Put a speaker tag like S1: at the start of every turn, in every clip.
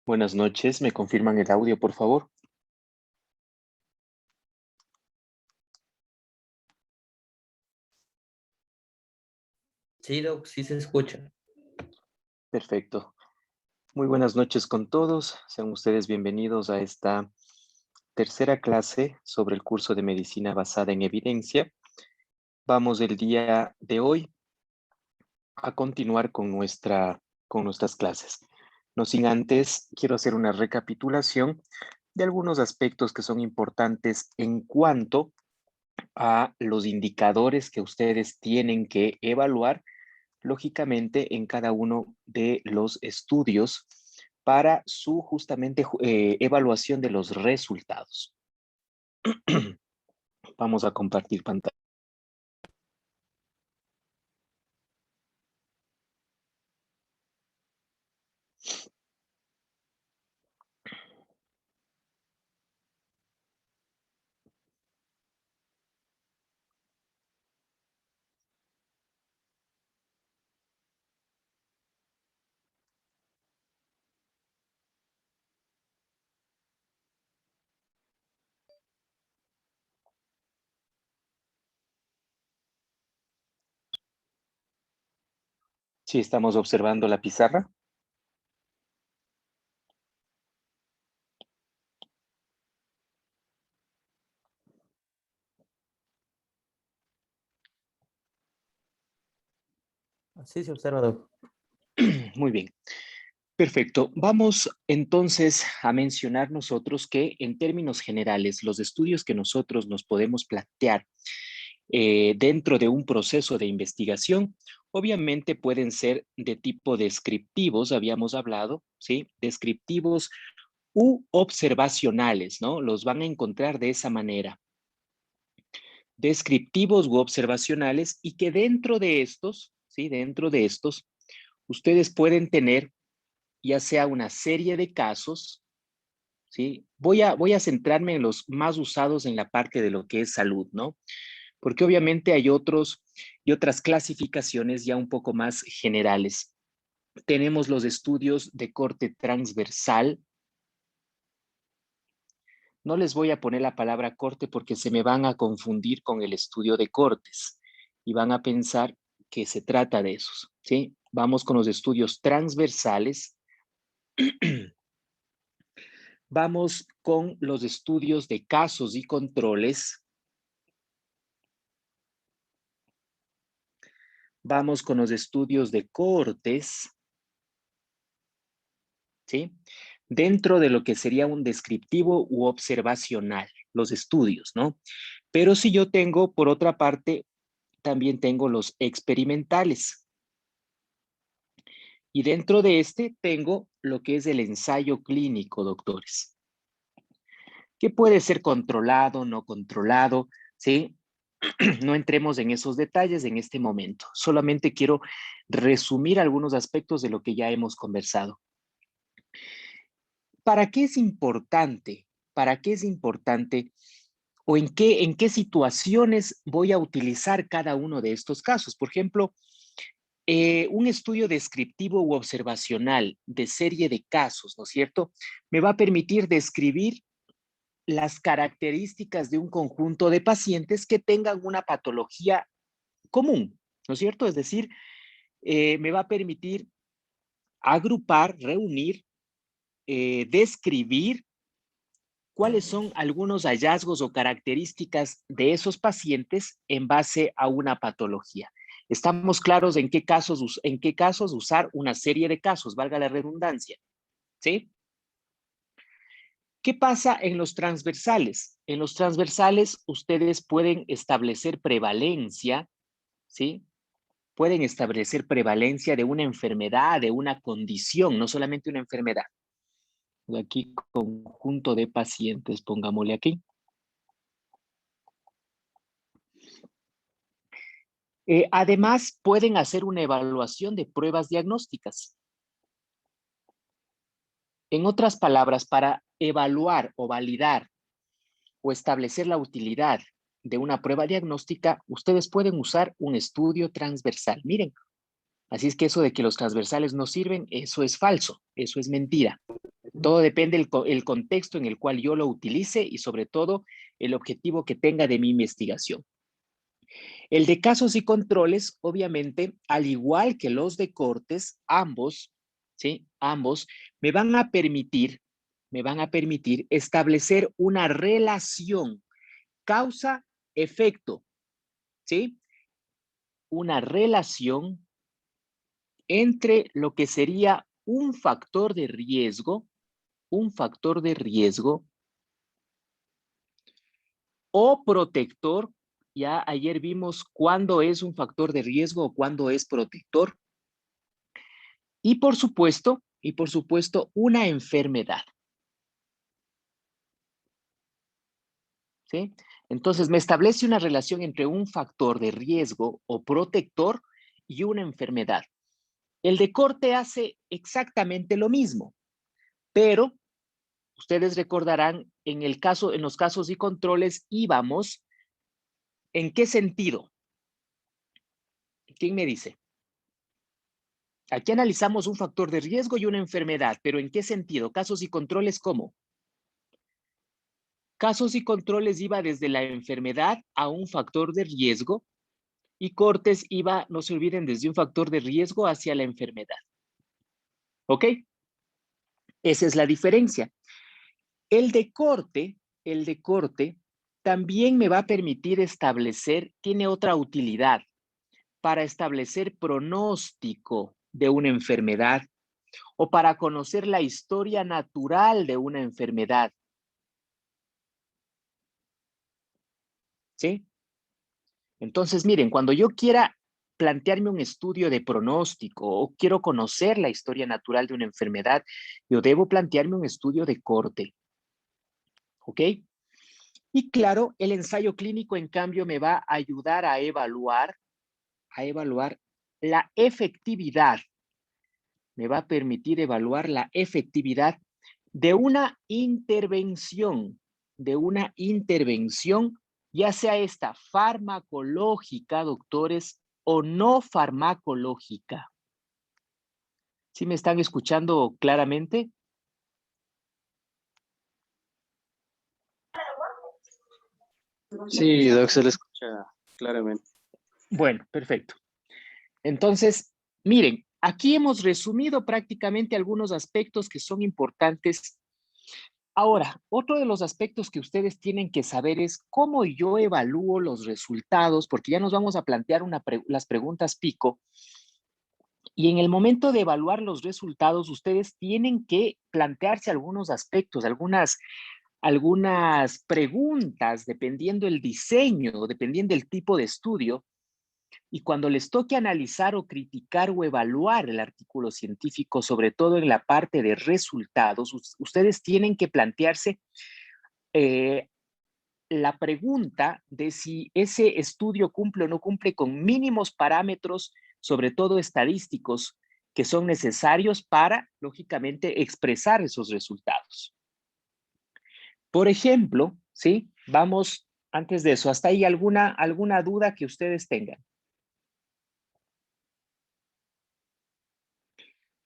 S1: Buenas noches, ¿me confirman el audio, por favor?
S2: Sí, Doc, sí se escucha.
S1: Perfecto. Muy buenas noches con todos. Sean ustedes bienvenidos a esta tercera clase sobre el curso de medicina basada en evidencia. Vamos el día de hoy a continuar con nuestras clases. No sin antes, quiero hacer una recapitulación de algunos aspectos que son importantes en cuanto a los indicadores que ustedes tienen que evaluar lógicamente en cada uno de los estudios para su justamente evaluación de los resultados. Vamos a compartir pantalla. Sí, estamos observando la pizarra.
S2: Sí se observa, Doc.
S1: Muy bien. Perfecto. Vamos entonces a mencionar nosotros que en términos generales, los estudios que nosotros nos podemos plantear dentro de un proceso de investigación, obviamente pueden ser de tipo descriptivos, habíamos hablado, ¿sí? Descriptivos u observacionales, ¿no? Los van a encontrar de esa manera. Descriptivos u observacionales y que dentro de estos, ¿sí? Dentro de estos, ustedes pueden tener ya sea una serie de casos, ¿sí? Voy a centrarme en los más usados en la parte de lo que es salud, ¿no? Porque obviamente hay otros y otras clasificaciones ya un poco más generales. Tenemos los estudios de corte transversal. No les voy a poner la palabra corte porque se me van a confundir con el estudio de cortes y van a pensar que se trata de esos, ¿sí? Vamos con los estudios transversales. Vamos con los estudios de casos y controles. Vamos con los estudios de cortes, ¿sí? Dentro de lo que sería un descriptivo u observacional, los estudios, ¿no? Pero si yo tengo, por otra parte, también tengo los experimentales. Y dentro de este tengo lo que es el ensayo clínico, doctores, que puede ser controlado, no controlado, ¿sí? No entremos en esos detalles en este momento. Solamente quiero resumir algunos aspectos de lo que ya hemos conversado. ¿Para qué es importante? ¿Para qué es importante? ¿O en qué situaciones voy a utilizar cada uno de estos casos? Por ejemplo, un estudio descriptivo u observacional de serie de casos, ¿no es cierto? Me va a permitir describir las características de un conjunto de pacientes que tengan una patología común, ¿no es cierto? Es decir, me va a permitir agrupar, reunir, describir cuáles son algunos hallazgos o características de esos pacientes en base a una patología. Estamos claros en qué casos usar una serie de casos, valga la redundancia, ¿sí? ¿Qué pasa en los transversales? En los transversales ustedes pueden establecer prevalencia, ¿sí? Pueden establecer prevalencia de una enfermedad, de una condición, no solamente una enfermedad. Aquí, conjunto de pacientes, pongámosle aquí. Además, pueden hacer una evaluación de pruebas diagnósticas. En otras palabras, para evaluar o validar o establecer la utilidad de una prueba diagnóstica, ustedes pueden usar un estudio transversal. Miren, así es que eso de que los transversales no sirven, eso es falso, eso es mentira. Todo depende del contexto en el cual yo lo utilice y sobre todo el objetivo que tenga de mi investigación. El de casos y controles, obviamente, al igual que los de cortes, ambos, ¿sí? Ambos me van a permitir establecer una relación causa-efecto, ¿sí? Una relación entre lo que sería un factor de riesgo o protector. Ya ayer vimos cuándo es un factor de riesgo o cuándo es protector. Y por supuesto, una enfermedad. ¿Sí? Entonces, me establece una relación entre un factor de riesgo o protector y una enfermedad. El de corte hace exactamente lo mismo, pero ustedes recordarán, en los casos y controles íbamos, ¿en qué sentido? ¿Quién me dice? Aquí analizamos un factor de riesgo y una enfermedad, pero ¿en qué sentido? Casos y controles, ¿cómo? Casos y controles iba desde la enfermedad a un factor de riesgo y cortes iba, no se olviden, desde un factor de riesgo hacia la enfermedad. ¿Ok? Esa es la diferencia. El de corte también me va a permitir establecer, tiene otra utilidad para establecer pronóstico de una enfermedad o para conocer la historia natural de una enfermedad. ¿Sí? Entonces, miren, cuando yo quiera plantearme un estudio de pronóstico o quiero conocer la historia natural de una enfermedad, yo debo plantearme un estudio de corte. ¿Ok? Y claro, el ensayo clínico, en cambio, me va a ayudar a evaluar la efectividad. Me va a permitir evaluar la efectividad de una intervención, ya sea esta farmacológica, doctores, o no farmacológica. ¿Sí me están escuchando claramente?
S3: Sí, Doc, se le escucha claramente.
S1: Bueno, perfecto. Entonces, miren, aquí hemos resumido prácticamente algunos aspectos que son importantes. Ahora, otro de los aspectos que ustedes tienen que saber es cómo yo evalúo los resultados, porque ya nos vamos a plantear las preguntas pico. Y en el momento de evaluar los resultados, ustedes tienen que plantearse algunos aspectos, algunas preguntas, dependiendo el diseño, dependiendo del tipo de estudio. Y cuando les toque analizar o criticar o evaluar el artículo científico, sobre todo en la parte de resultados, ustedes tienen que plantearse la pregunta de si ese estudio cumple o no cumple con mínimos parámetros, sobre todo estadísticos, que son necesarios para, lógicamente, expresar esos resultados. Por ejemplo, ¿sí? Vamos, antes de eso, ¿hasta ahí alguna duda que ustedes tengan?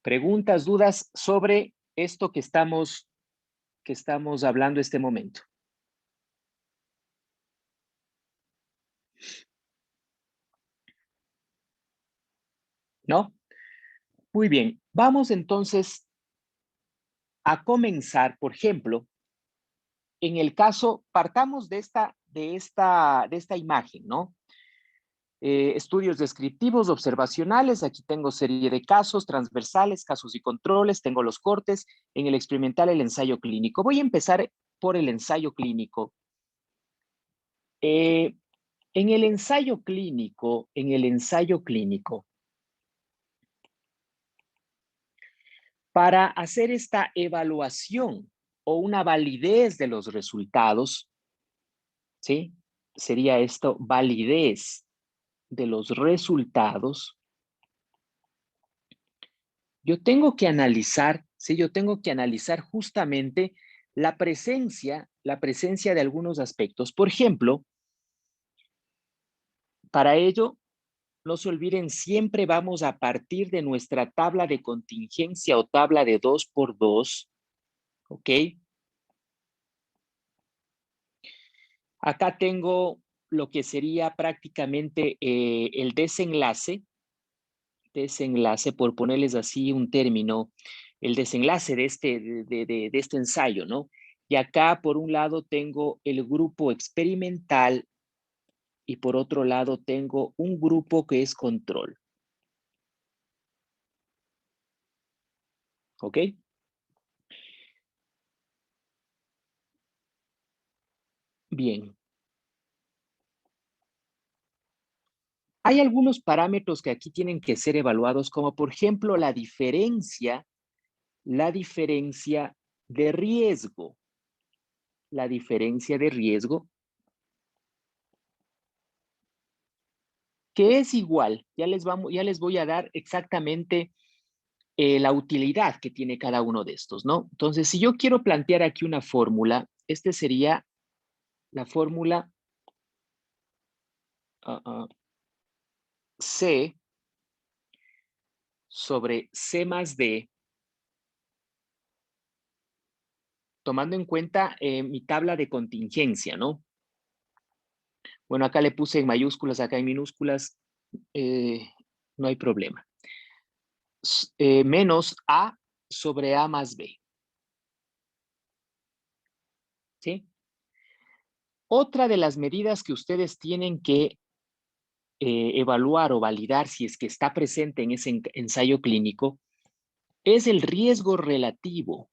S1: Preguntas, dudas sobre esto que estamos hablando este momento. ¿No? Muy bien. Vamos entonces a comenzar, por ejemplo, en el caso, partamos de esta imagen, ¿no? Estudios descriptivos, observacionales, aquí tengo serie de casos transversales, casos y controles, tengo los cortes, en el experimental el ensayo clínico. Voy a empezar por el ensayo clínico. En el ensayo clínico, para hacer esta evaluación o una validez de los resultados, ¿sí? Sería esto, validez de los resultados. Yo tengo que analizar, ¿sí? Yo tengo que analizar justamente la presencia de algunos aspectos. Por ejemplo, para ello, no se olviden, siempre vamos a partir de nuestra tabla de contingencia o tabla de 2 por 2, ¿Ok? Acá tengo lo que sería prácticamente el desenlace, por ponerles así un término, el desenlace de este ensayo, ¿no? Y acá, por un lado, tengo el grupo experimental y por otro lado tengo un grupo que es control. ¿Ok? Bien. Hay algunos parámetros que aquí tienen que ser evaluados, como por ejemplo la diferencia de riesgo. La diferencia de riesgo, que es igual, ya les voy a dar exactamente la utilidad que tiene cada uno de estos, ¿no? Entonces, si yo quiero plantear aquí una fórmula, este sería la fórmula C sobre C más D, tomando en cuenta mi tabla de contingencia, ¿no? Bueno, acá le puse en mayúsculas, acá en minúsculas, no hay problema. Menos A sobre A más B. ¿Sí? Otra de las medidas que ustedes tienen que evaluar o validar si es que está presente en ese ensayo clínico es el riesgo relativo.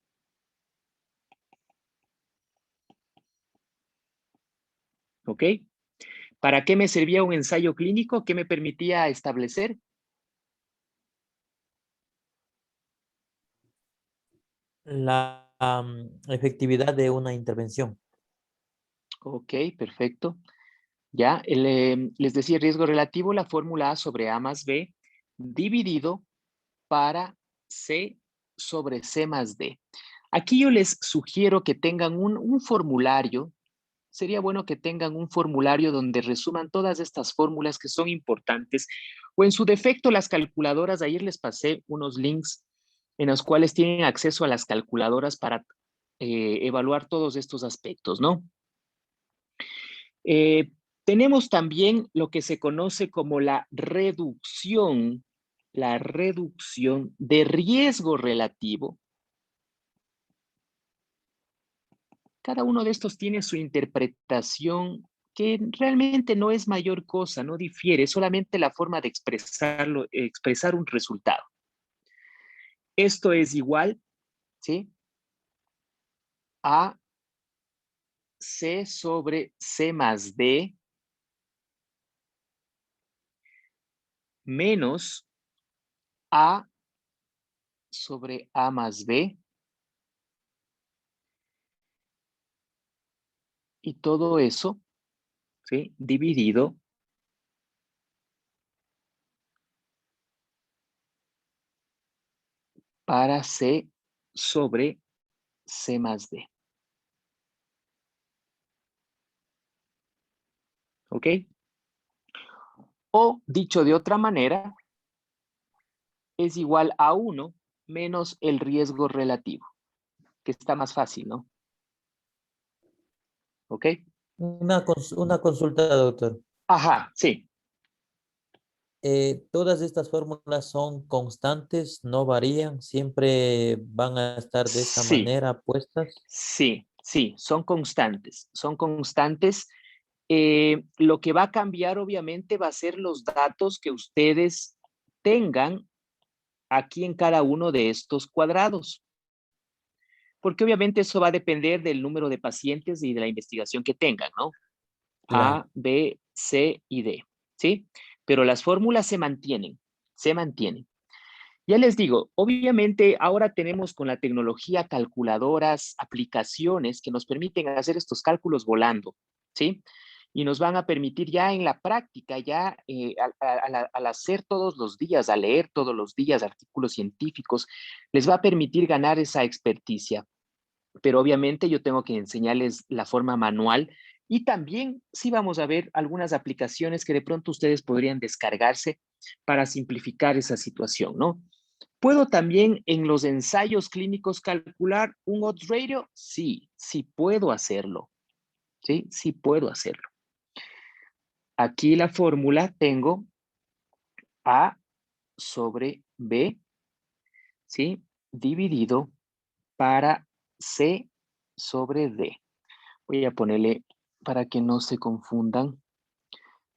S1: ¿Ok? ¿Para qué me servía un ensayo clínico? ¿Qué me permitía establecer?
S4: La efectividad de una intervención.
S1: Ok, perfecto. Ya, les decía riesgo relativo, la fórmula A sobre A más B dividido para C sobre C más D. Aquí yo les sugiero que tengan un formulario. Sería bueno que tengan un formulario donde resuman todas estas fórmulas que son importantes, o en su defecto las calculadoras. Ayer les pasé unos links en los cuales tienen acceso a las calculadoras para evaluar todos estos aspectos, ¿no? Tenemos también lo que se conoce como la reducción de riesgo relativo. Cada uno de estos tiene su interpretación que realmente no es mayor cosa, no difiere, es solamente la forma de expresarlo, expresar un resultado. Esto es igual, ¿sí? A C sobre C más D menos A sobre A más B. Y todo eso, ¿sí? Dividido para C sobre C más D. ¿Ok? O dicho de otra manera, es igual a 1 menos el riesgo relativo, que está más fácil, ¿no? ¿Ok?
S4: Una consulta, doctor.
S1: Ajá, sí.
S4: Todas estas fórmulas son constantes, no varían, siempre van a estar de esta
S1: Sí,
S4: manera puestas.
S1: sí, son constantes, son constantes. Lo que va a cambiar obviamente va a ser los datos que ustedes tengan aquí en cada uno de estos cuadrados, porque obviamente eso va a depender del número de pacientes y de la investigación que tengan, ¿no?
S4: Claro.
S1: A, B, C y D, ¿sí? Pero las fórmulas se mantienen, se mantienen. Ya les digo, obviamente ahora tenemos con la tecnología calculadoras, aplicaciones que nos permiten hacer estos cálculos volando, ¿sí? Y nos van a permitir ya en la práctica, ya al hacer todos los días, al leer todos los días artículos científicos, les va a permitir ganar esa experticia. Pero obviamente yo tengo que enseñarles la forma manual y también sí vamos a ver algunas aplicaciones que de pronto ustedes podrían descargarse para simplificar esa situación, ¿no? ¿Puedo también en los ensayos clínicos calcular un odds ratio? Sí, sí puedo hacerlo. Sí, sí puedo hacerlo. Aquí la fórmula tengo A sobre B, ¿sí? Dividido para C sobre D. Voy a ponerle para que no se confundan.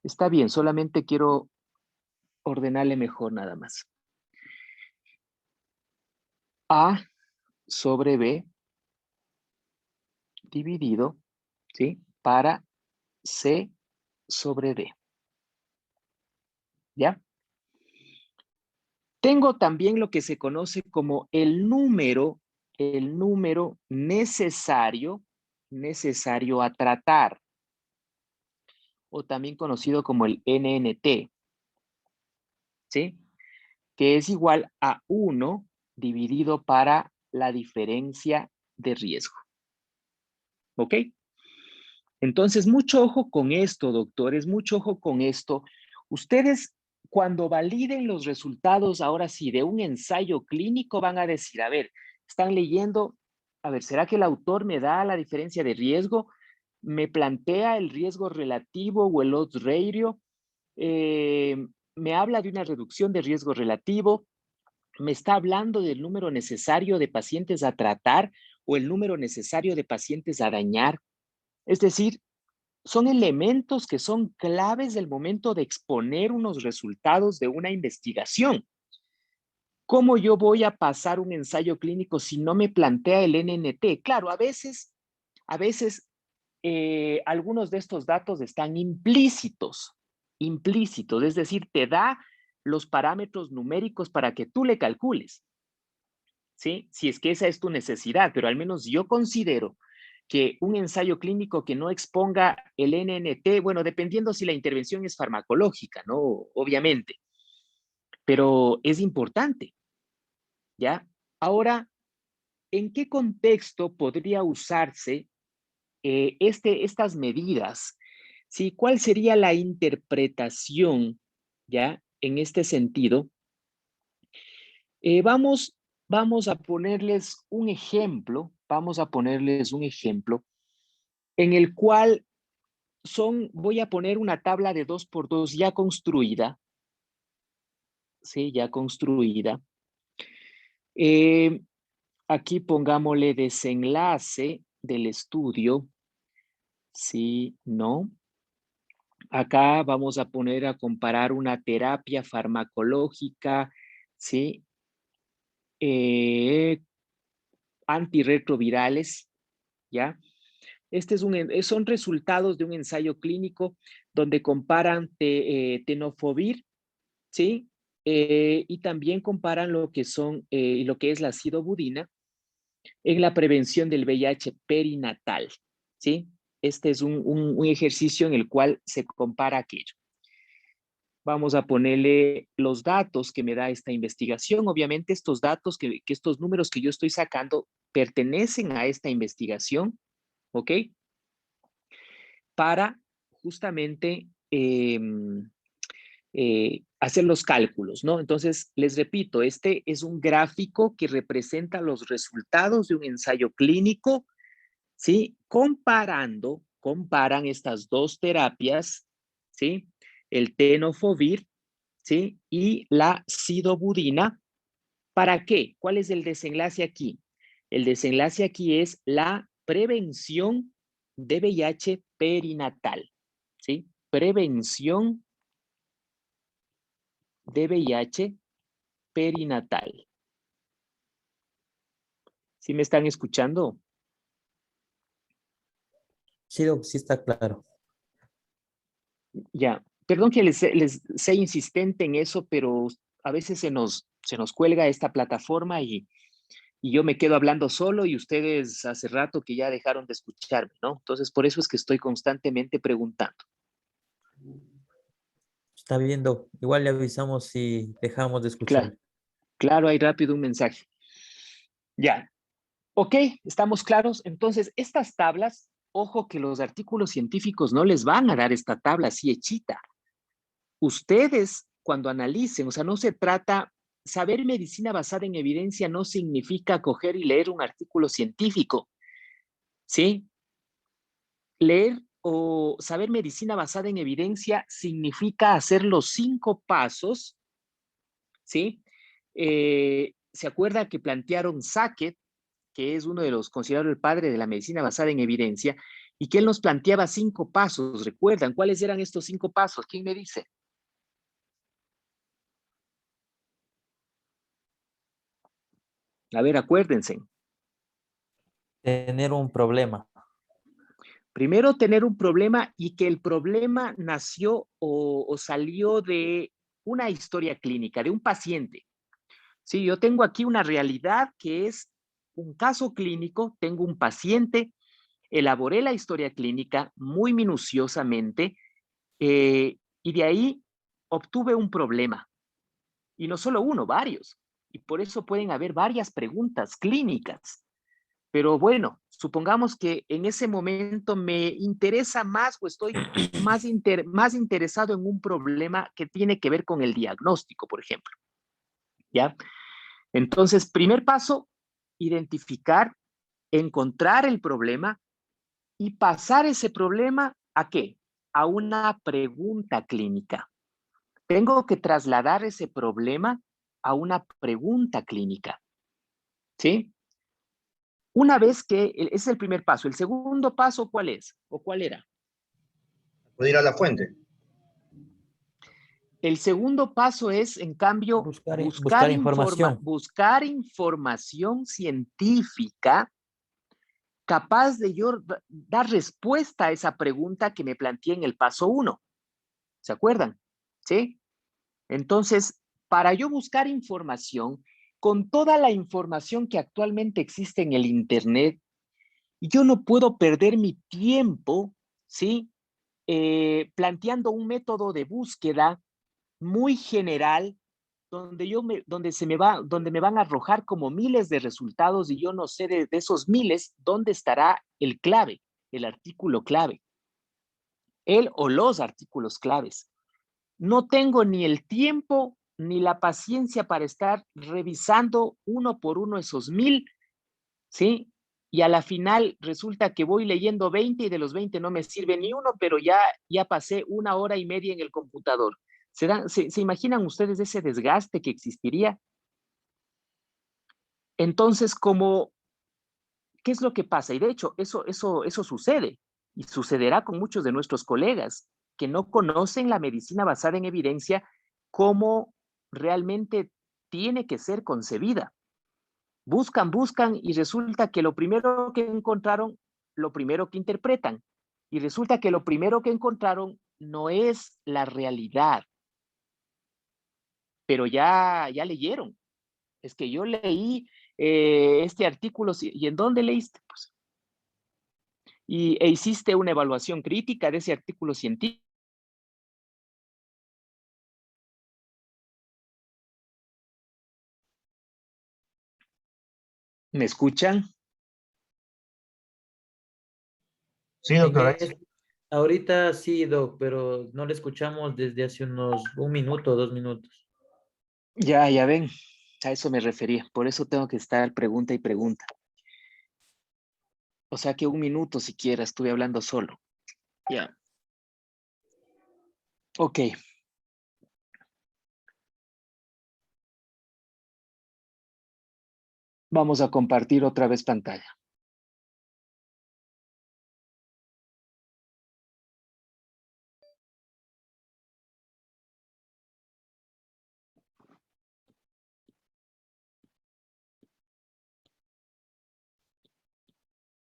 S1: Está bien, solamente quiero ordenarle mejor nada más. A sobre B dividido, ¿sí? Para C sobre D. ¿Ya? Tengo también lo que se conoce como el número necesario a tratar, o también conocido como el NNT, ¿sí? Que es igual a 1 dividido para la diferencia de riesgo. ¿Ok? Entonces, mucho ojo con esto, doctores, mucho ojo con esto. Ustedes, cuando validen los resultados, ahora sí, de un ensayo clínico, van a decir, a ver, están leyendo, a ver, ¿será que el autor me da la diferencia de riesgo? ¿Me plantea el riesgo relativo o el odds ratio? ¿Me habla de una reducción de riesgo relativo? ¿Me está hablando del número necesario de pacientes a tratar o el número necesario de pacientes a dañar? Es decir, son elementos que son claves del momento de exponer unos resultados de una investigación. ¿Cómo yo voy a pasar un ensayo clínico si no me plantea el NNT? Claro, a veces algunos de estos datos están implícitos, es decir, te da los parámetros numéricos para que tú le calcules, ¿sí? Si es que esa es tu necesidad, pero al menos yo considero que un ensayo clínico que no exponga el NNT, bueno, dependiendo si la intervención es farmacológica, ¿no? Obviamente, pero es importante, ¿ya? Ahora, ¿en qué contexto podría usarse estas medidas? ¿Sí? ¿Cuál sería la interpretación, ya, en este sentido? Vamos a ponerles un ejemplo, en el cual voy a poner una tabla de 2x2 ya construida, ¿sí? Ya construida. Aquí pongámosle desenlace del estudio, ¿sí? ¿No? Acá vamos a poner a comparar una terapia farmacológica, ¿sí? Antirretrovirales, ¿ya? Son resultados de un ensayo clínico donde comparan tenofovir, ¿sí? Y también comparan lo que es la acidobudina en la prevención del VIH perinatal, ¿sí? Este es un ejercicio en el cual se compara aquello. Vamos a ponerle los datos que me da esta investigación. Obviamente estos datos, estos números que yo estoy sacando pertenecen a esta investigación, ¿ok? Para justamente hacer los cálculos, ¿no? Entonces, les repito, este es un gráfico que representa los resultados de un ensayo clínico, ¿sí? Comparan estas dos terapias, ¿sí? El tenofovir, ¿sí? Y la sidobudina. ¿Para qué? ¿Cuál es el desenlace aquí? El desenlace aquí es la prevención de VIH perinatal, ¿sí? Prevención de VIH perinatal. ¿Sí me están escuchando?
S4: Sí, doc, sí está claro.
S1: Ya. Perdón que les sea insistente en eso, pero a veces se nos cuelga esta plataforma y yo me quedo hablando solo y ustedes hace rato que ya dejaron de escucharme, ¿no? Entonces, por eso es que estoy constantemente preguntando.
S4: Está bien, doc. Igual le avisamos si dejamos de
S1: Claro,
S4: escuchar.
S1: claro, hay rápido un mensaje. Ya. Ok, ¿estamos claros? Entonces, estas tablas, ojo que los artículos científicos no les van a dar esta tabla así hechita. Ustedes, cuando analicen, o sea, no se trata saber medicina basada en evidencia no significa coger y leer un artículo científico, ¿sí? Leer o saber medicina basada en evidencia significa hacer los 5 pasos, ¿sí? ¿Se acuerda que plantearon Sackett, que es uno de los considerados el padre de la medicina basada en evidencia, y que él nos planteaba 5 pasos? ¿Recuerdan cuáles eran estos 5 pasos? ¿Quién me dice? A ver, acuérdense.
S4: Tener un problema.
S1: Primero, tener un problema y que el problema nació o salió de una historia clínica, de un paciente. Sí, yo tengo aquí una realidad que es un caso clínico, tengo un paciente, elaboré la historia clínica muy minuciosamente y de ahí obtuve un problema. Y no solo uno, varios. Y por eso pueden haber varias preguntas clínicas. Pero bueno, supongamos que en ese momento me interesa más o estoy más interesado en un problema que tiene que ver con el diagnóstico, por ejemplo. ¿Ya? Entonces, primer paso, identificar, encontrar el problema y pasar ese problema ¿a qué? A una pregunta clínica. Tengo que trasladar ese problema a una pregunta clínica. ¿Sí? Una vez que ese es el primer paso, el segundo paso, ¿cuál es? ¿O cuál era?
S5: Puede ir a la fuente.
S1: El segundo paso es, en cambio,
S4: Buscar información.
S1: buscar información científica capaz de yo dar respuesta a esa pregunta que me planteé en el paso 1. ¿Se acuerdan? ¿Sí? Entonces, para yo buscar información, con toda la información que actualmente existe en el Internet, yo no puedo perder mi tiempo, ¿sí? Planteando un método de búsqueda muy general donde me van a arrojar como miles de resultados y yo no sé de esos miles dónde estará el clave, el artículo clave, el o los artículos claves. No tengo ni el tiempo ni la paciencia para estar revisando uno por uno esos 1000, ¿sí? Y a la final resulta que voy leyendo 20 y de los 20 no me sirve ni uno, pero ya pasé 1 hora y media en el computador. ¿Se imaginan ustedes ese desgaste que existiría? Entonces, ¿qué es lo que pasa? Y de hecho, eso sucede y sucederá con muchos de nuestros colegas que no conocen la medicina basada en evidencia como realmente tiene que ser concebida. Buscan y resulta que lo primero que encontraron, lo primero que interpretan. Y resulta que lo primero que encontraron no es la realidad. Pero ya leyeron. Es que yo leí este artículo. ¿Y en dónde leíste? Pues, e hiciste una evaluación crítica de ese artículo científico. ¿Me escuchan?
S5: Sí, doctora.
S4: Ahorita sí, Doc, pero no le escuchamos desde hace unos 1 minuto, 2 minutos.
S1: Ya ven, a eso me refería. Por eso tengo que estar pregunta y pregunta. O sea que 1 minuto siquiera estuve hablando solo. Ya. Ok. Vamos a compartir otra vez pantalla.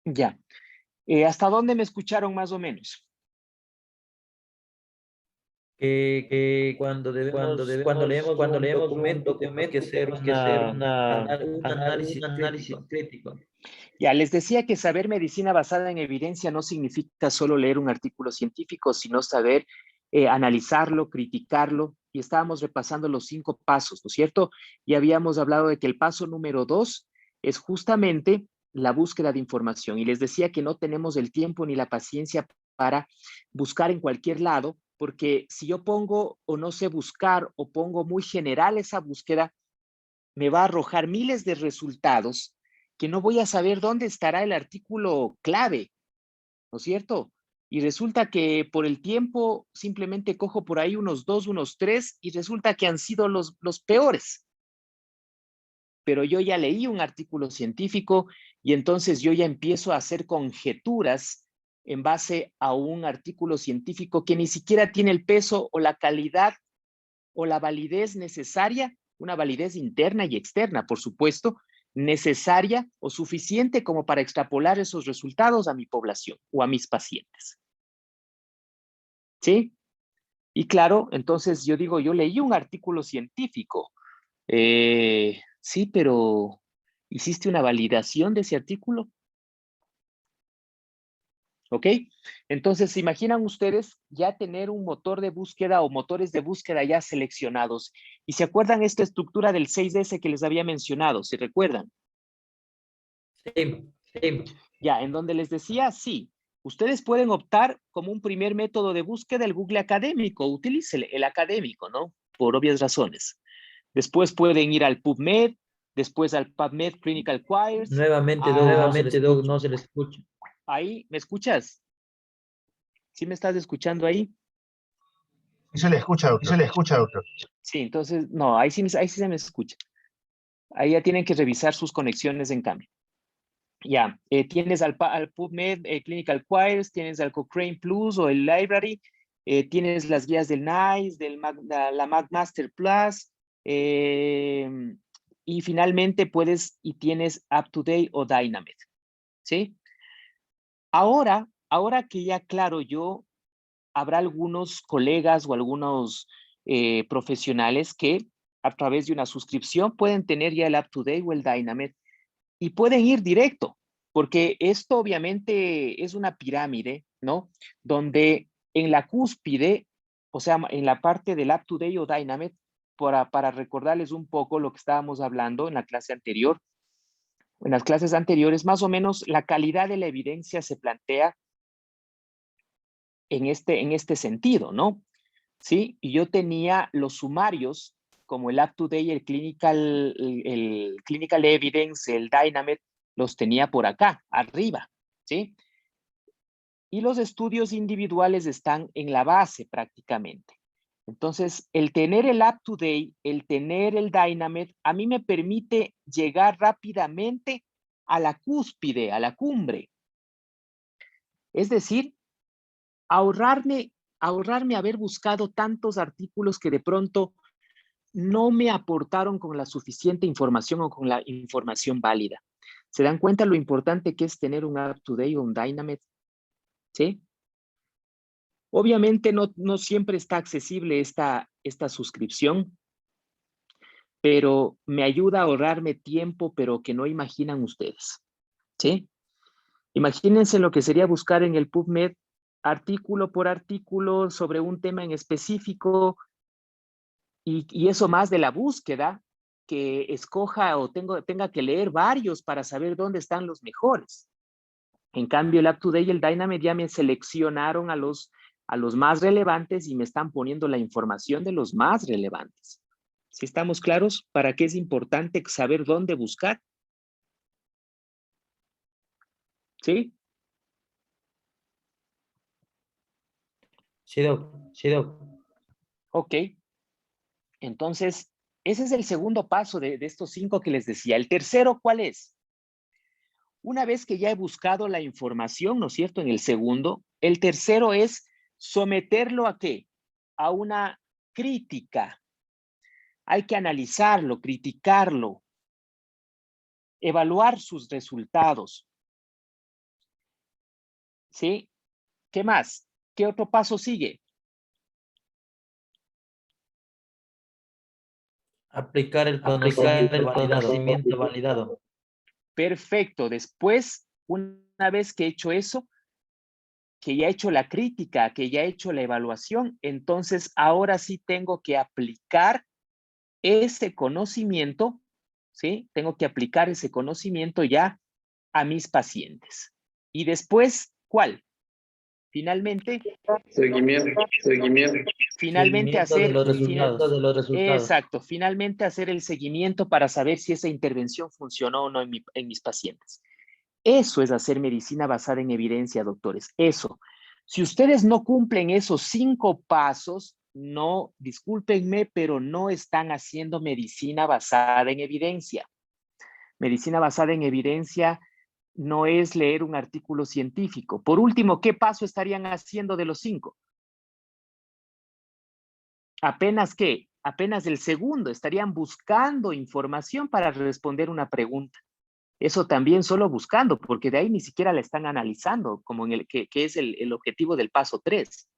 S1: Ya. ¿Hasta dónde me escucharon más o menos?
S4: Que cuando leemos un documento, tenemos que hacer un análisis crítico.
S1: Ya, les decía que saber medicina basada en evidencia no significa solo leer un artículo científico, sino saber analizarlo, criticarlo, y estábamos repasando los 5 pasos, ¿no es cierto? Y habíamos hablado de que el paso número 2 es justamente la búsqueda de información, y les decía que no tenemos el tiempo ni la paciencia para buscar en cualquier lado, porque si yo pongo o no sé buscar o pongo muy general esa búsqueda, me va a arrojar miles de resultados que no voy a saber dónde estará el artículo clave, ¿no es cierto? Y resulta que por el tiempo simplemente cojo por ahí unos 2, unos 3 y resulta que han sido los peores. Pero yo ya leí un artículo científico y entonces yo ya empiezo a hacer conjeturas en base a un artículo científico que ni siquiera tiene el peso o la calidad o la validez necesaria, una validez interna y externa, por supuesto, necesaria o suficiente como para extrapolar esos resultados a mi población o a mis pacientes. ¿Sí? Y claro, entonces yo digo, yo leí un artículo científico. Sí, pero ¿hiciste una validación de ese artículo? ¿Ok? Entonces, ¿se imaginan ustedes ya tener un motor de búsqueda o motores de búsqueda ya seleccionados? ¿Y se acuerdan esta estructura del 6S que les había mencionado? ¿Se recuerdan?
S2: Sí, sí.
S1: Ya, en donde les decía, sí, ustedes pueden optar como un primer método de búsqueda el Google académico. Utilicen el académico, ¿no? Por obvias razones. Después pueden ir al PubMed, después al PubMed Clinical Queries.
S4: Nuevamente, Doug, no se le escucha.
S1: Ahí, ¿me escuchas? ¿Sí me estás escuchando ahí?
S5: Sí se le escucha, doctor.
S1: Sí, entonces, no, ahí sí se me escucha. Ahí ya tienen que revisar sus conexiones en cambio. Ya, tienes al PubMed Clinical Queries, tienes al Cochrane Plus o el Library, tienes las guías del NICE, la McMaster Plus, y finalmente puedes y tienes UpToDate o Dynamed, ¿sí? Ahora que ya claro yo, habrá algunos colegas o algunos profesionales que a través de una suscripción pueden tener ya el UpToDate o el Dynamed y pueden ir directo, porque esto obviamente es una pirámide, ¿no? Donde en la cúspide, o sea, en la parte del UpToDate o Dynamed, para recordarles un poco lo que estábamos hablando en la clase anterior, en las clases anteriores, más o menos la calidad de la evidencia se plantea en este sentido, ¿no? Sí, y yo tenía los sumarios como el UpToDate, el Clinical Evidence, el Dynamed, los tenía por acá, arriba, ¿sí? Y los estudios individuales están en la base prácticamente. Entonces, el tener el UpToDate, el tener el Dynamed, a mí me permite llegar rápidamente a la cúspide, a la cumbre. Es decir, ahorrarme haber buscado tantos artículos que de pronto no me aportaron con la suficiente información o con la información válida. ¿Se dan cuenta lo importante que es tener un UpToDate o un Dynamed? ¿Sí? Obviamente no siempre está accesible esta suscripción, pero me ayuda a ahorrarme tiempo, pero que no imaginan ustedes. ¿Sí? Imagínense lo que sería buscar en el PubMed artículo por artículo sobre un tema en específico y eso más de la búsqueda, que escoja o tenga que leer varios para saber dónde están los mejores. En cambio, el UpToDate y el Dynamed ya me seleccionaron a los más relevantes y me están poniendo la información de los más relevantes. ¿Sí estamos claros para qué es importante saber dónde buscar? ¿Sí?
S4: Sí, Doc.
S1: Ok. Entonces, ese es el segundo paso de estos 5 que les decía. El tercero, ¿cuál es? Una vez que ya he buscado la información, ¿no es cierto? En el segundo, el tercero es someterlo ¿a qué? A una crítica. Hay que analizarlo, criticarlo, evaluar sus resultados. ¿Sí? ¿Qué más? ¿Qué otro paso sigue?
S4: Aplicar el conocimiento validado.
S1: Perfecto. Después, una vez que he hecho eso, que ya he hecho la crítica, que ya he hecho la evaluación, entonces ahora sí tengo que aplicar ese conocimiento, ¿sí? Tengo que aplicar ese conocimiento ya a mis pacientes. Y después, ¿cuál? Finalmente,
S3: Seguimiento.
S1: Finalmente
S2: Seguimiento de
S1: hacer,
S2: los resultados. De los resultados.
S1: exacto, finalmente hacer el seguimiento para saber si esa intervención funcionó o no en mis pacientes. Eso es hacer medicina basada en evidencia, doctores. Eso. Si ustedes no cumplen esos 5 pasos, no, discúlpenme, pero no están haciendo medicina basada en evidencia. Medicina basada en evidencia no es leer un artículo científico. Por último, ¿qué paso estarían haciendo de los 5? Apenas el segundo, estarían buscando información para responder una pregunta. Eso también solo buscando, porque de ahí ni siquiera la están analizando, como en el que es el objetivo del paso 3.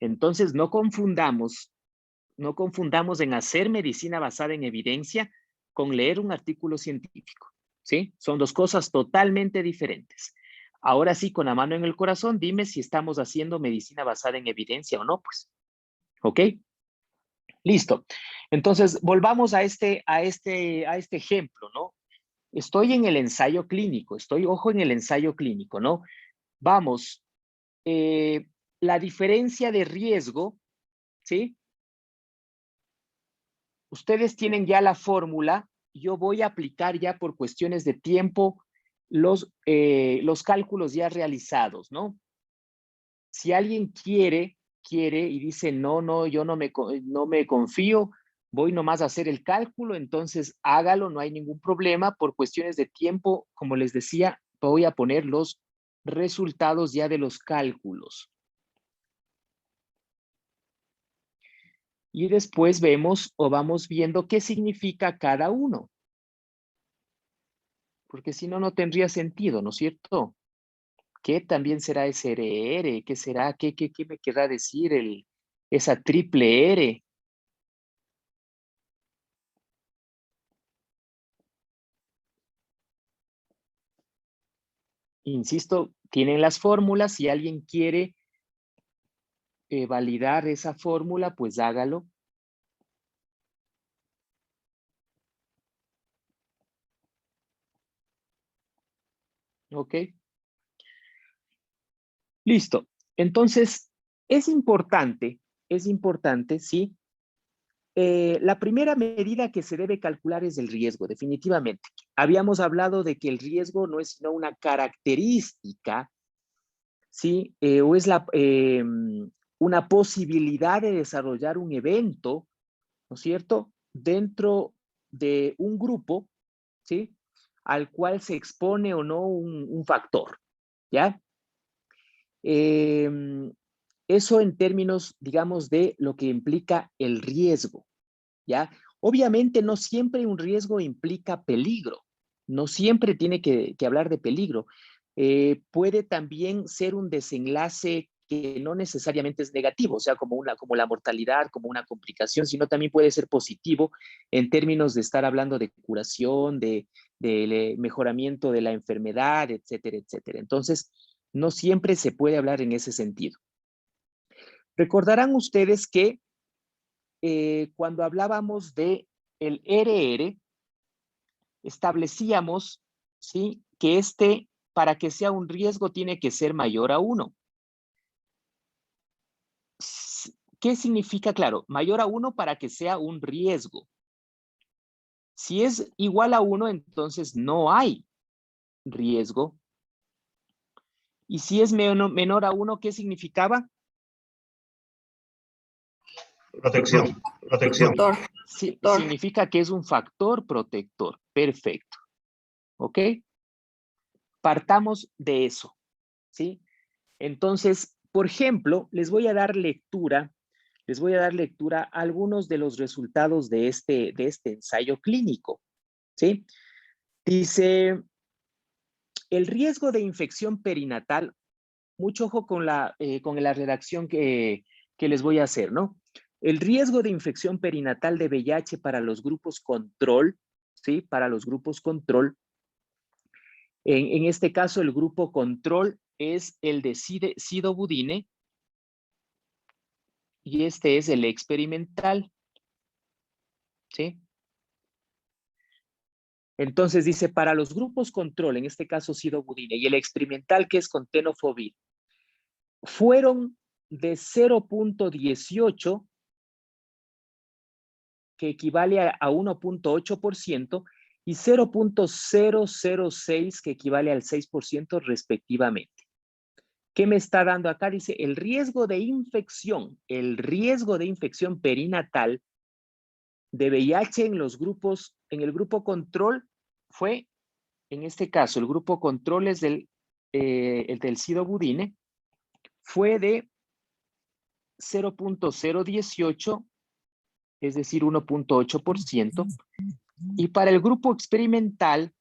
S1: Entonces, no confundamos en hacer medicina basada en evidencia con leer un artículo científico, ¿sí? Son 2 cosas totalmente diferentes. Ahora sí, con la mano en el corazón, dime si estamos haciendo medicina basada en evidencia o no, pues. ¿Ok? Listo. Entonces, volvamos a este ejemplo, ¿no? Estoy en el ensayo clínico, ojo en el ensayo clínico, ¿no? Vamos, la diferencia de riesgo, ¿sí? Ustedes tienen ya la fórmula, yo voy a aplicar ya por cuestiones de tiempo los cálculos ya realizados, ¿no? Si alguien quiere y dice, no, yo no me confío, voy nomás a hacer el cálculo, entonces hágalo, no hay ningún problema. Por cuestiones de tiempo, como les decía, voy a poner los resultados ya de los cálculos. Y después vemos o vamos viendo qué significa cada uno. Porque si no, no tendría sentido, ¿no es cierto? ¿Qué también será SRR? ¿Qué será? ¿Qué me querrá decir esa triple R? Insisto, tienen las fórmulas. Si alguien quiere validar esa fórmula, pues hágalo. ¿Ok? Listo. Entonces, es importante, ¿sí? La primera medida que se debe calcular es el riesgo, definitivamente. Habíamos hablado de que el riesgo no es sino una característica, ¿sí? O es una posibilidad de desarrollar un evento, ¿no es cierto?, dentro de un grupo, ¿sí?, al cual se expone o no un factor, ¿ya? Eso en términos, digamos, de lo que implica el riesgo, ¿ya? Obviamente no siempre un riesgo implica peligro, no siempre tiene que hablar de peligro. Puede también ser un desenlace que no necesariamente es negativo, o sea, como la mortalidad, como una complicación, sino también puede ser positivo en términos de estar hablando de curación, de mejoramiento de la enfermedad, etcétera, etcétera. Entonces, no siempre se puede hablar en ese sentido. Recordarán ustedes que cuando hablábamos de el RR, establecíamos, ¿sí?, que para que sea un riesgo, tiene que ser mayor a 1. ¿Qué significa? Claro, mayor a 1 para que sea un riesgo. Si es igual a 1, entonces no hay riesgo. Y si es menor a 1, ¿qué significaba?
S5: Protección.
S1: Sí, significa que es un factor protector. Perfecto. ¿Ok? Partamos de eso, ¿sí? Entonces, por ejemplo, les voy a dar lectura a algunos de los resultados de este ensayo clínico, ¿sí? Dice, el riesgo de infección perinatal, mucho ojo con la redacción que les voy a hacer, ¿no? El riesgo de infección perinatal de VIH para los grupos control, ¿sí? Para los grupos control. En este caso, el grupo control es el de sidobudine y este es el experimental, ¿sí? Entonces dice, para los grupos control, en este caso sidobudine, y el experimental, que es con tenofovir, fueron de 0.18, que equivale a 1.8%, y 0.006, que equivale al 6% respectivamente. ¿Qué me está dando acá? Dice, el riesgo de infección perinatal de VIH en los grupos, en el grupo control fue, en este caso, el grupo control es el del sidobudine, fue de 0.018, es decir, 1.8%, y para el grupo experimental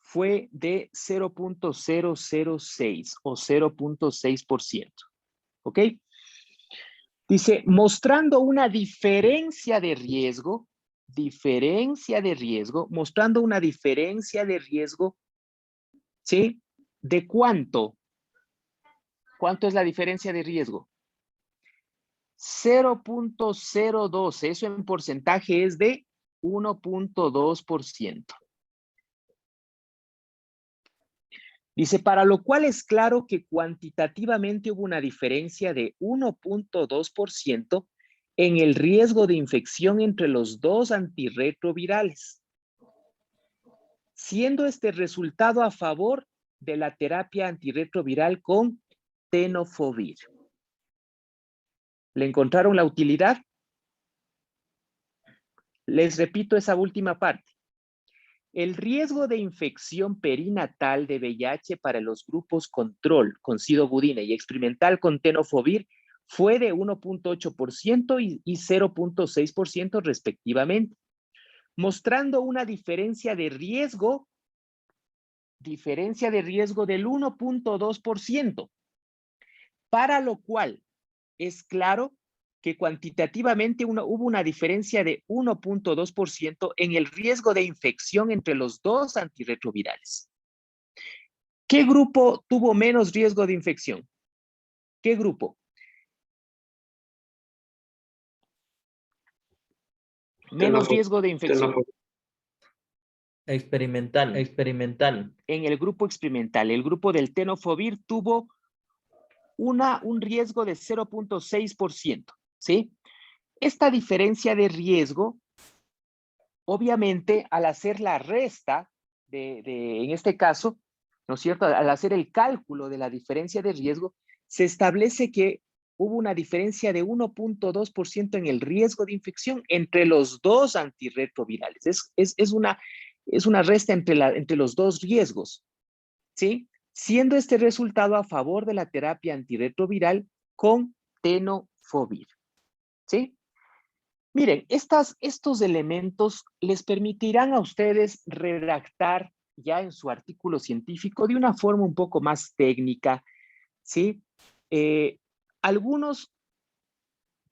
S1: fue de 0.006 o 0.6%. ¿Ok? Dice, mostrando una diferencia de riesgo, mostrando una diferencia de riesgo, ¿sí? ¿De cuánto? ¿Cuánto es la diferencia de riesgo? 0.012, eso en porcentaje es de 1.2%. Dice, para lo cual es claro que cuantitativamente hubo una diferencia de 1.2% en el riesgo de infección entre los dos antirretrovirales, siendo este resultado a favor de la terapia antirretroviral con tenofovir. ¿Le encontraron la utilidad? Les repito esa última parte. El riesgo de infección perinatal de VIH para los grupos control con sidobudine y experimental con tenofovir fue de 1.8% y 0.6% respectivamente, mostrando una diferencia de riesgo del 1.2%, para lo cual es claro que cuantitativamente hubo una diferencia de 1.2% en el riesgo de infección entre los dos antirretrovirales. ¿Qué grupo tuvo menos riesgo de infección? ¿Qué grupo? Menos riesgo de infección.
S4: Experimental.
S1: En el grupo experimental, el grupo del tenofovir tuvo un riesgo de 0.6%, ¿sí? Esta diferencia de riesgo, obviamente, al hacer la resta en este caso, ¿no es cierto? Al hacer el cálculo de la diferencia de riesgo, se establece que hubo una diferencia de 1.2% en el riesgo de infección entre los dos antirretrovirales. Es una resta entre los dos riesgos, ¿sí? Siendo este resultado a favor de la terapia antirretroviral con tenofovir, ¿sí? Miren, estos elementos les permitirán a ustedes redactar ya en su artículo científico de una forma un poco más técnica, ¿sí? Algunos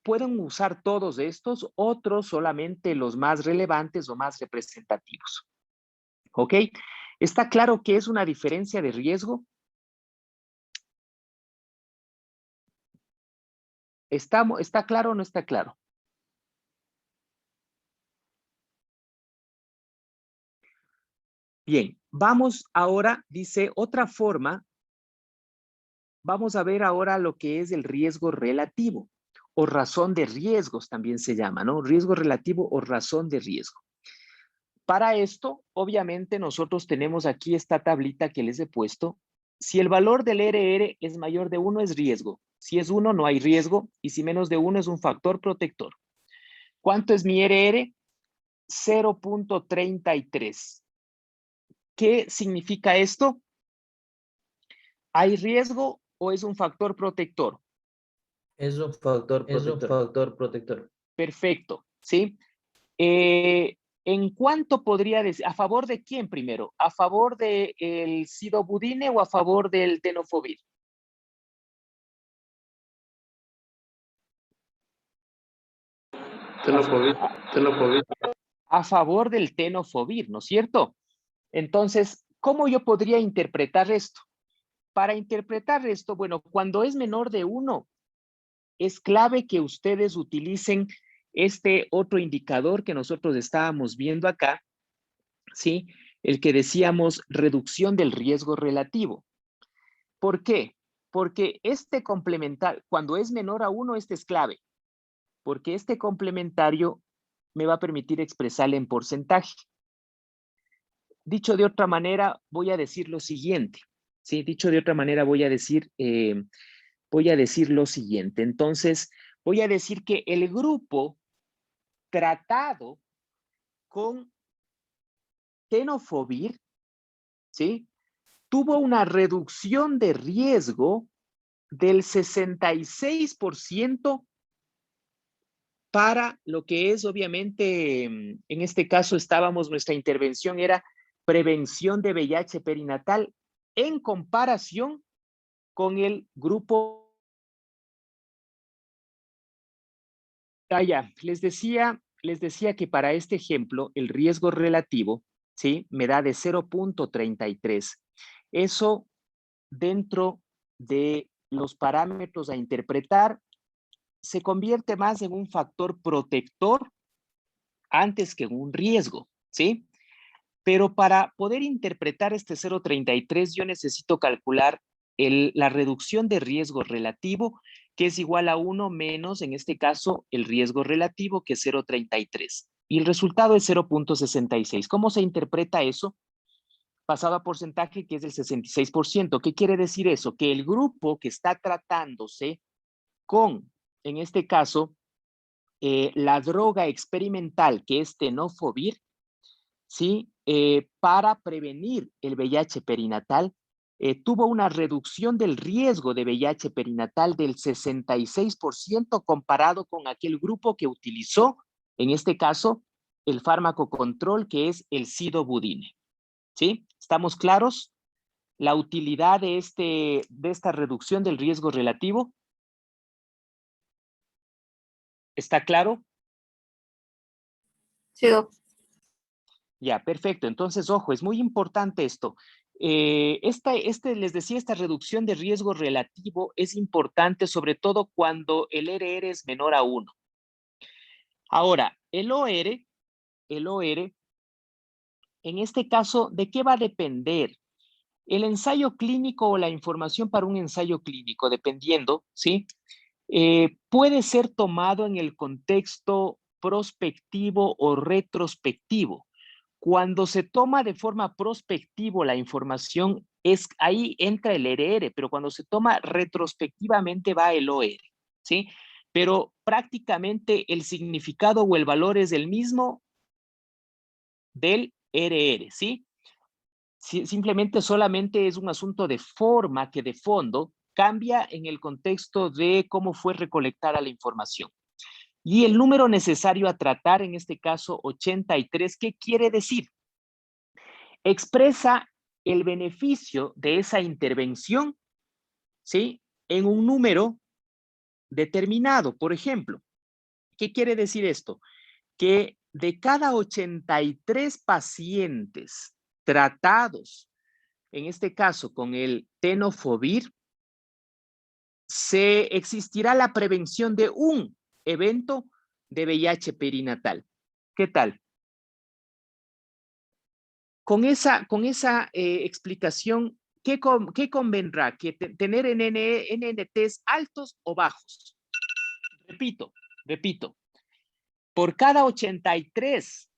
S1: pueden usar todos estos, otros solamente los más relevantes o más representativos. ¿Ok? ¿Está claro que es una diferencia de riesgo? ¿Está claro o no está claro? Bien, vamos ahora, dice otra forma, vamos a ver ahora lo que es el riesgo relativo o razón de riesgos también se llama, ¿no? Riesgo relativo o razón de riesgo. Para esto, obviamente, nosotros tenemos aquí esta tablita que les he puesto. Si el valor del RR es mayor de 1 es riesgo. Si es 1 no hay riesgo y si menos de 1 es un factor protector. ¿Cuánto es mi RR? 0.33. ¿Qué significa esto? ¿Hay riesgo o es un factor protector?
S4: Es un factor protector.
S1: Perfecto, ¿sí? ¿En cuánto podría decir? ¿A favor de quién primero? ¿A favor del sidobudine o a favor del tenofovir?
S3: Tenofovir.
S1: A favor del tenofovir, ¿no es cierto? Entonces, ¿cómo yo podría interpretar esto? Para interpretar esto, bueno, cuando es menor de 1, es clave que ustedes utilicen este otro indicador que nosotros estábamos viendo acá, ¿sí? El que decíamos reducción del riesgo relativo. ¿Por qué? Porque este complementario, cuando es menor a 1, este es clave. Porque este complementario me va a permitir expresarle en porcentaje. Dicho de otra manera, voy a decir lo siguiente. ¿Sí? Dicho de otra manera, voy a decir lo siguiente. Entonces, voy a decir que el grupo tratado con tenofovir, ¿sí?, tuvo una reducción de riesgo del 66% para lo que es, obviamente, en este caso nuestra intervención era prevención de VIH perinatal en comparación con el grupo. Les decía que para este ejemplo, el riesgo relativo, ¿sí?, me da de 0.33. Eso dentro de los parámetros a interpretar se convierte más en un factor protector antes que en un riesgo, ¿sí? Pero para poder interpretar este 0.33 yo necesito calcular la reducción de riesgo relativo, que es igual a 1 menos, en este caso, el riesgo relativo, que es 0.33. Y el resultado es 0.66. ¿Cómo se interpreta eso? Pasado a porcentaje, que es del 66%. ¿Qué quiere decir eso? Que el grupo que está tratándose con, en este caso, la droga experimental, que es tenofovir, ¿sí?, para prevenir el VIH perinatal, tuvo una reducción del riesgo de VIH perinatal del 66% comparado con aquel grupo que utilizó, en este caso, el fármaco control, que es el sidobudine. ¿Sí? ¿Estamos claros? La utilidad de esta reducción del riesgo relativo. ¿Está claro?
S6: Sí, doc.
S1: Ya, perfecto. Entonces, ojo, es muy importante esto. Les decía, esta reducción de riesgo relativo es importante, sobre todo cuando el RR es menor a 1. Ahora, el OR, en este caso, ¿de qué va a depender? El ensayo clínico o la información para un ensayo clínico, dependiendo, ¿sí?, puede ser tomado en el contexto prospectivo o retrospectivo. Cuando se toma de forma prospectivo la información, ahí entra el RR, pero cuando se toma retrospectivamente va el OR, ¿sí? Pero prácticamente el significado o el valor es el mismo del RR, ¿sí? Simplemente solamente es un asunto de forma que de fondo cambia en el contexto de cómo fue recolectada la información. Y el número necesario a tratar, en este caso 83, ¿qué quiere decir? Expresa el beneficio de esa intervención, ¿sí?, en un número determinado. Por ejemplo, ¿qué quiere decir esto? Que de cada 83 pacientes tratados, en este caso con el tenofovir, existirá la prevención de un evento de VIH perinatal. ¿Qué tal? Con esa explicación, ¿qué convendrá? ¿Que tener NNTs altos o bajos? Repito. Por cada 83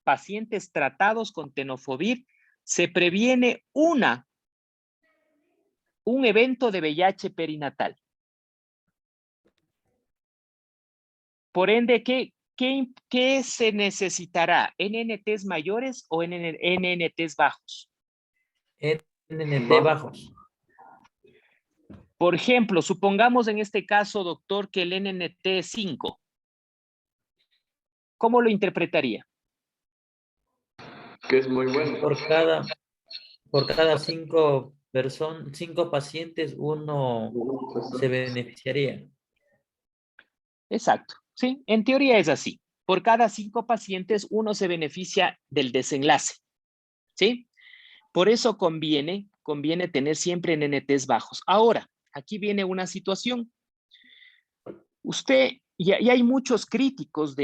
S1: pacientes tratados con tenofovir, se previene un evento de VIH perinatal. Por ende, ¿qué se necesitará? ¿NNTs mayores o NNTs bajos?
S4: NNT bajos.
S1: Por ejemplo, supongamos en este caso, doctor, que el NNT es 5. ¿Cómo lo interpretaría?
S3: Que es muy bueno.
S4: Por cada 5 pacientes, uno se beneficiaría.
S1: Exacto, ¿sí? En teoría es así. Por cada 5 pacientes, uno se beneficia del desenlace, ¿sí? Por eso conviene tener siempre NNTs bajos. Ahora, aquí viene una situación. Y hay muchos críticos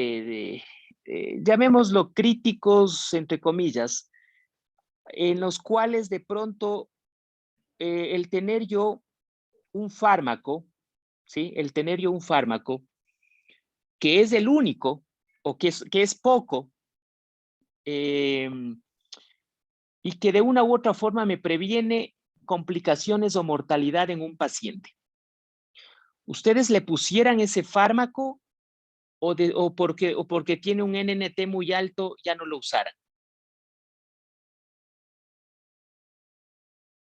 S1: llamémoslo críticos, entre comillas, en los cuales de pronto el tener yo un fármaco, ¿sí? El tener yo un fármaco que es el único o que es poco y que de una u otra forma me previene complicaciones o mortalidad en un paciente. ¿Ustedes le pusieran ese fármaco o porque tiene un NNT muy alto ya no lo usaran?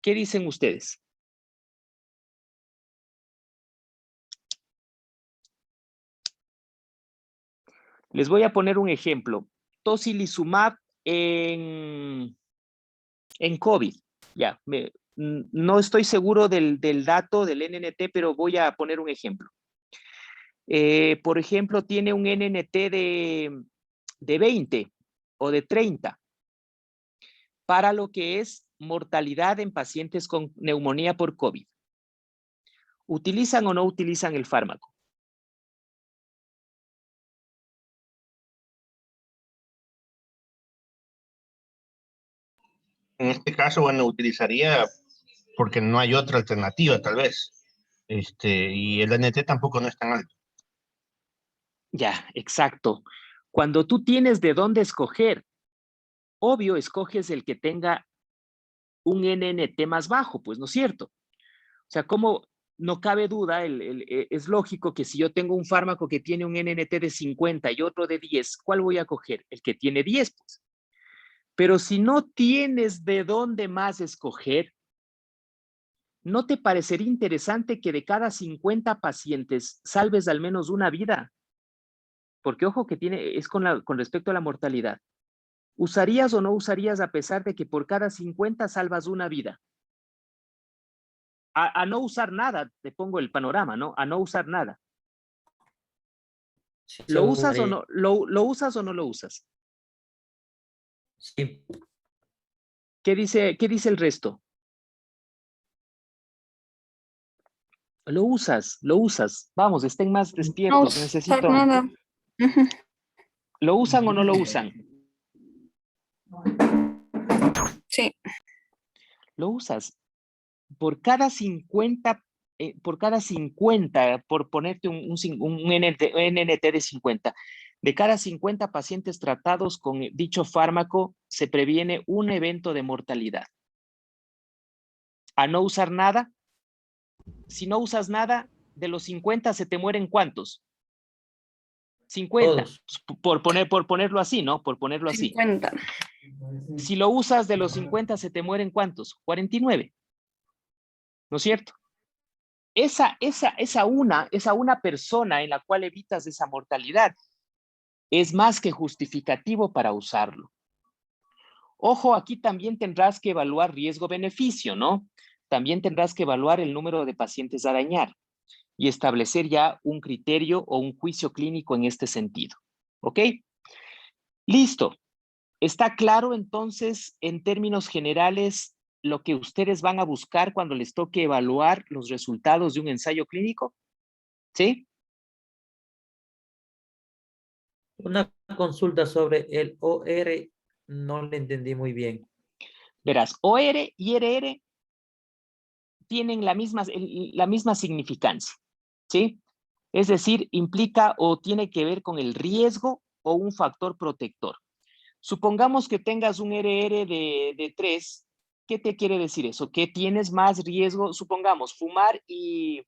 S1: ¿Qué dicen ustedes? Les voy a poner un ejemplo. Tocilizumab en COVID. Ya, no estoy seguro del dato del NNT, pero voy a poner un ejemplo. Por ejemplo, tiene un NNT de 20 o de 30 para lo que es mortalidad en pacientes con neumonía por COVID. ¿Utilizan o no utilizan el fármaco?
S5: En este caso, bueno, utilizaría porque no hay otra alternativa, tal vez. Y el NT tampoco no es tan alto.
S1: Ya, exacto. Cuando tú tienes de dónde escoger, obvio, escoges el que tenga un NNT más bajo, pues, ¿no es cierto? O sea, como no cabe duda, es lógico que si yo tengo un fármaco que tiene un NNT de 50 y otro de 10, ¿cuál voy a coger? El que tiene 10, pues. Pero si no tienes de dónde más escoger, ¿no te parecería interesante que de cada 50 pacientes salves al menos una vida? Porque ojo que es con respecto a la mortalidad. ¿Usarías o no usarías a pesar de que por cada 50 salvas una vida? A no usar nada, te pongo el panorama, ¿no? A no usar nada.
S2: Sí,
S1: ¿Lo usas o no? ¿Lo usas o no lo usas?
S2: sí,
S1: ¿Qué dice el resto? Lo usas. Vamos, estén más
S6: No
S1: despiertos.
S6: usar
S1: Necesito.
S6: nada. Ujú.
S1: ¿Lo usan o no lo usan?
S6: Sí.
S1: Lo usas. Por cada 50, por ponerte un NNT de 50, de cada 50 pacientes tratados con dicho fármaco, se previene un evento de mortalidad. A no usar nada, si no usas nada, de los 50 se te mueren ¿cuántos? 50,
S2: todos.
S1: por ponerlo así, ¿no? Por ponerlo así.
S6: 50.
S1: Si lo usas de los 50, se te mueren ¿cuántos? 49. ¿No es cierto? Esa una persona en la cual evitas esa mortalidad es más que justificativo para usarlo. Ojo, aquí también tendrás que evaluar riesgo-beneficio, ¿no? También tendrás que evaluar el número de pacientes a dañar y establecer ya un criterio o un juicio clínico en este sentido. ¿Ok? Listo. ¿Está claro entonces, en términos generales, lo que ustedes van a buscar cuando les toque evaluar los resultados de un ensayo clínico? ¿Sí?
S4: Una consulta sobre el OR, no le entendí muy bien.
S1: Verás, OR y RR tienen la misma significancia, ¿sí? Es decir, implica o tiene que ver con el riesgo o un factor protector. Supongamos que tengas un RR de 3, ¿qué te quiere decir eso? Que tienes más riesgo, supongamos, fumar y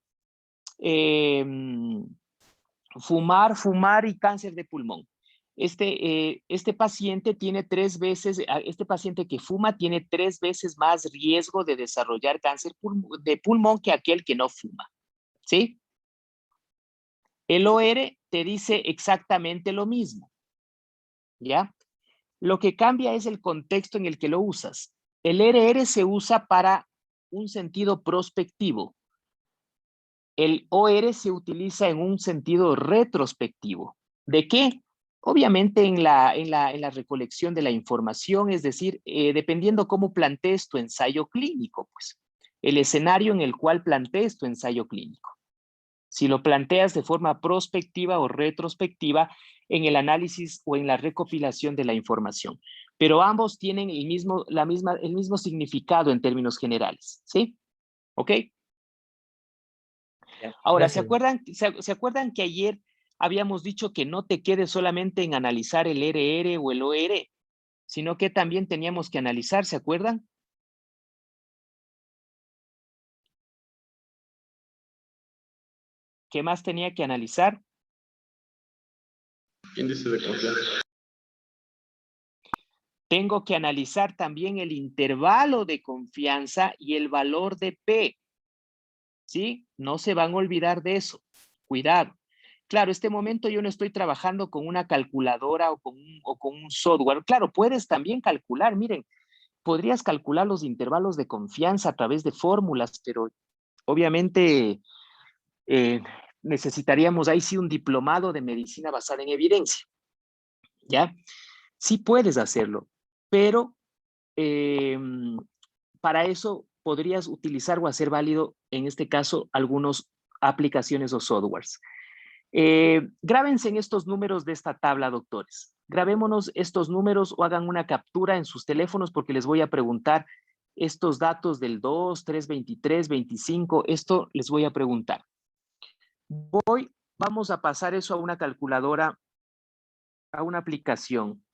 S1: cáncer de pulmón. Este paciente tiene 3 veces, este paciente que fuma tiene 3 veces más riesgo de desarrollar cáncer de pulmón que aquel que no fuma, ¿sí? El OR te dice exactamente lo mismo, ¿ya? Lo que cambia es el contexto en el que lo usas. El RR se usa para un sentido prospectivo. El OR se utiliza en un sentido retrospectivo. ¿De qué? Obviamente en la recolección de la información, es decir, dependiendo cómo plantees tu ensayo clínico, pues, el escenario en el cual plantees tu ensayo clínico. Si lo planteas de forma prospectiva o retrospectiva en el análisis o en la recopilación de la información. Pero ambos tienen el mismo significado en términos generales, ¿sí? ¿Ok?
S2: Ya,
S1: Ahora,
S2: gracias.
S1: ¿se acuerdan que ayer habíamos dicho que no te quedes solamente en analizar el RR o el OR, sino que también teníamos que analizar, ¿se acuerdan? ¿Qué más tenía que analizar?
S3: Índice de confianza.
S1: Tengo que analizar también el intervalo de confianza y el valor de P. ¿Sí? No se van a olvidar de eso. Cuidado. Claro, este momento yo no estoy trabajando con una calculadora o con un software. Claro, puedes también calcular. Miren, podrías calcular los intervalos de confianza a través de fórmulas, pero obviamente necesitaríamos ahí sí un diplomado de medicina basada en evidencia. ¿Ya? Sí puedes hacerlo, pero para eso podrías utilizar o hacer válido, en este caso, algunas aplicaciones o softwares. Grábense en estos números de esta tabla, doctores. Grabémonos estos números o hagan una captura en sus teléfonos porque les voy a preguntar estos datos del 2, 3, 23, 25. Esto les voy a preguntar. Vamos a pasar eso a una calculadora, a una aplicación.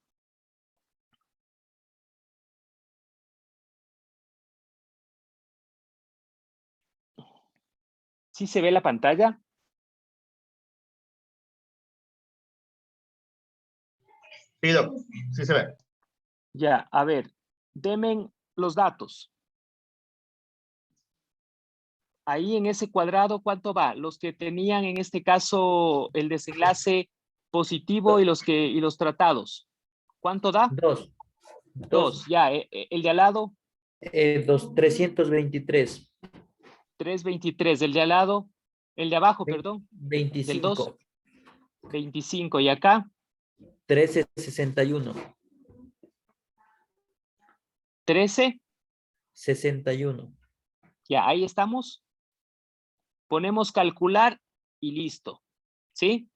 S1: ¿Sí se ve la pantalla?
S5: Sí, doc, sí se ve.
S1: Ya, a ver, denme los datos. Ahí en ese cuadrado, ¿cuánto va? Los que tenían en este caso el desenlace positivo y los tratados. ¿Cuánto da?
S2: 2.
S1: 2. Ya, el de al lado,
S2: 323.
S1: 323. El de al lado, el de abajo, perdón, del 2,
S2: 25.
S1: 25. Y acá,
S2: 1361.
S1: 13.
S2: 61.
S1: Ya, ahí estamos. Ponemos calcular y listo. ¿Sí?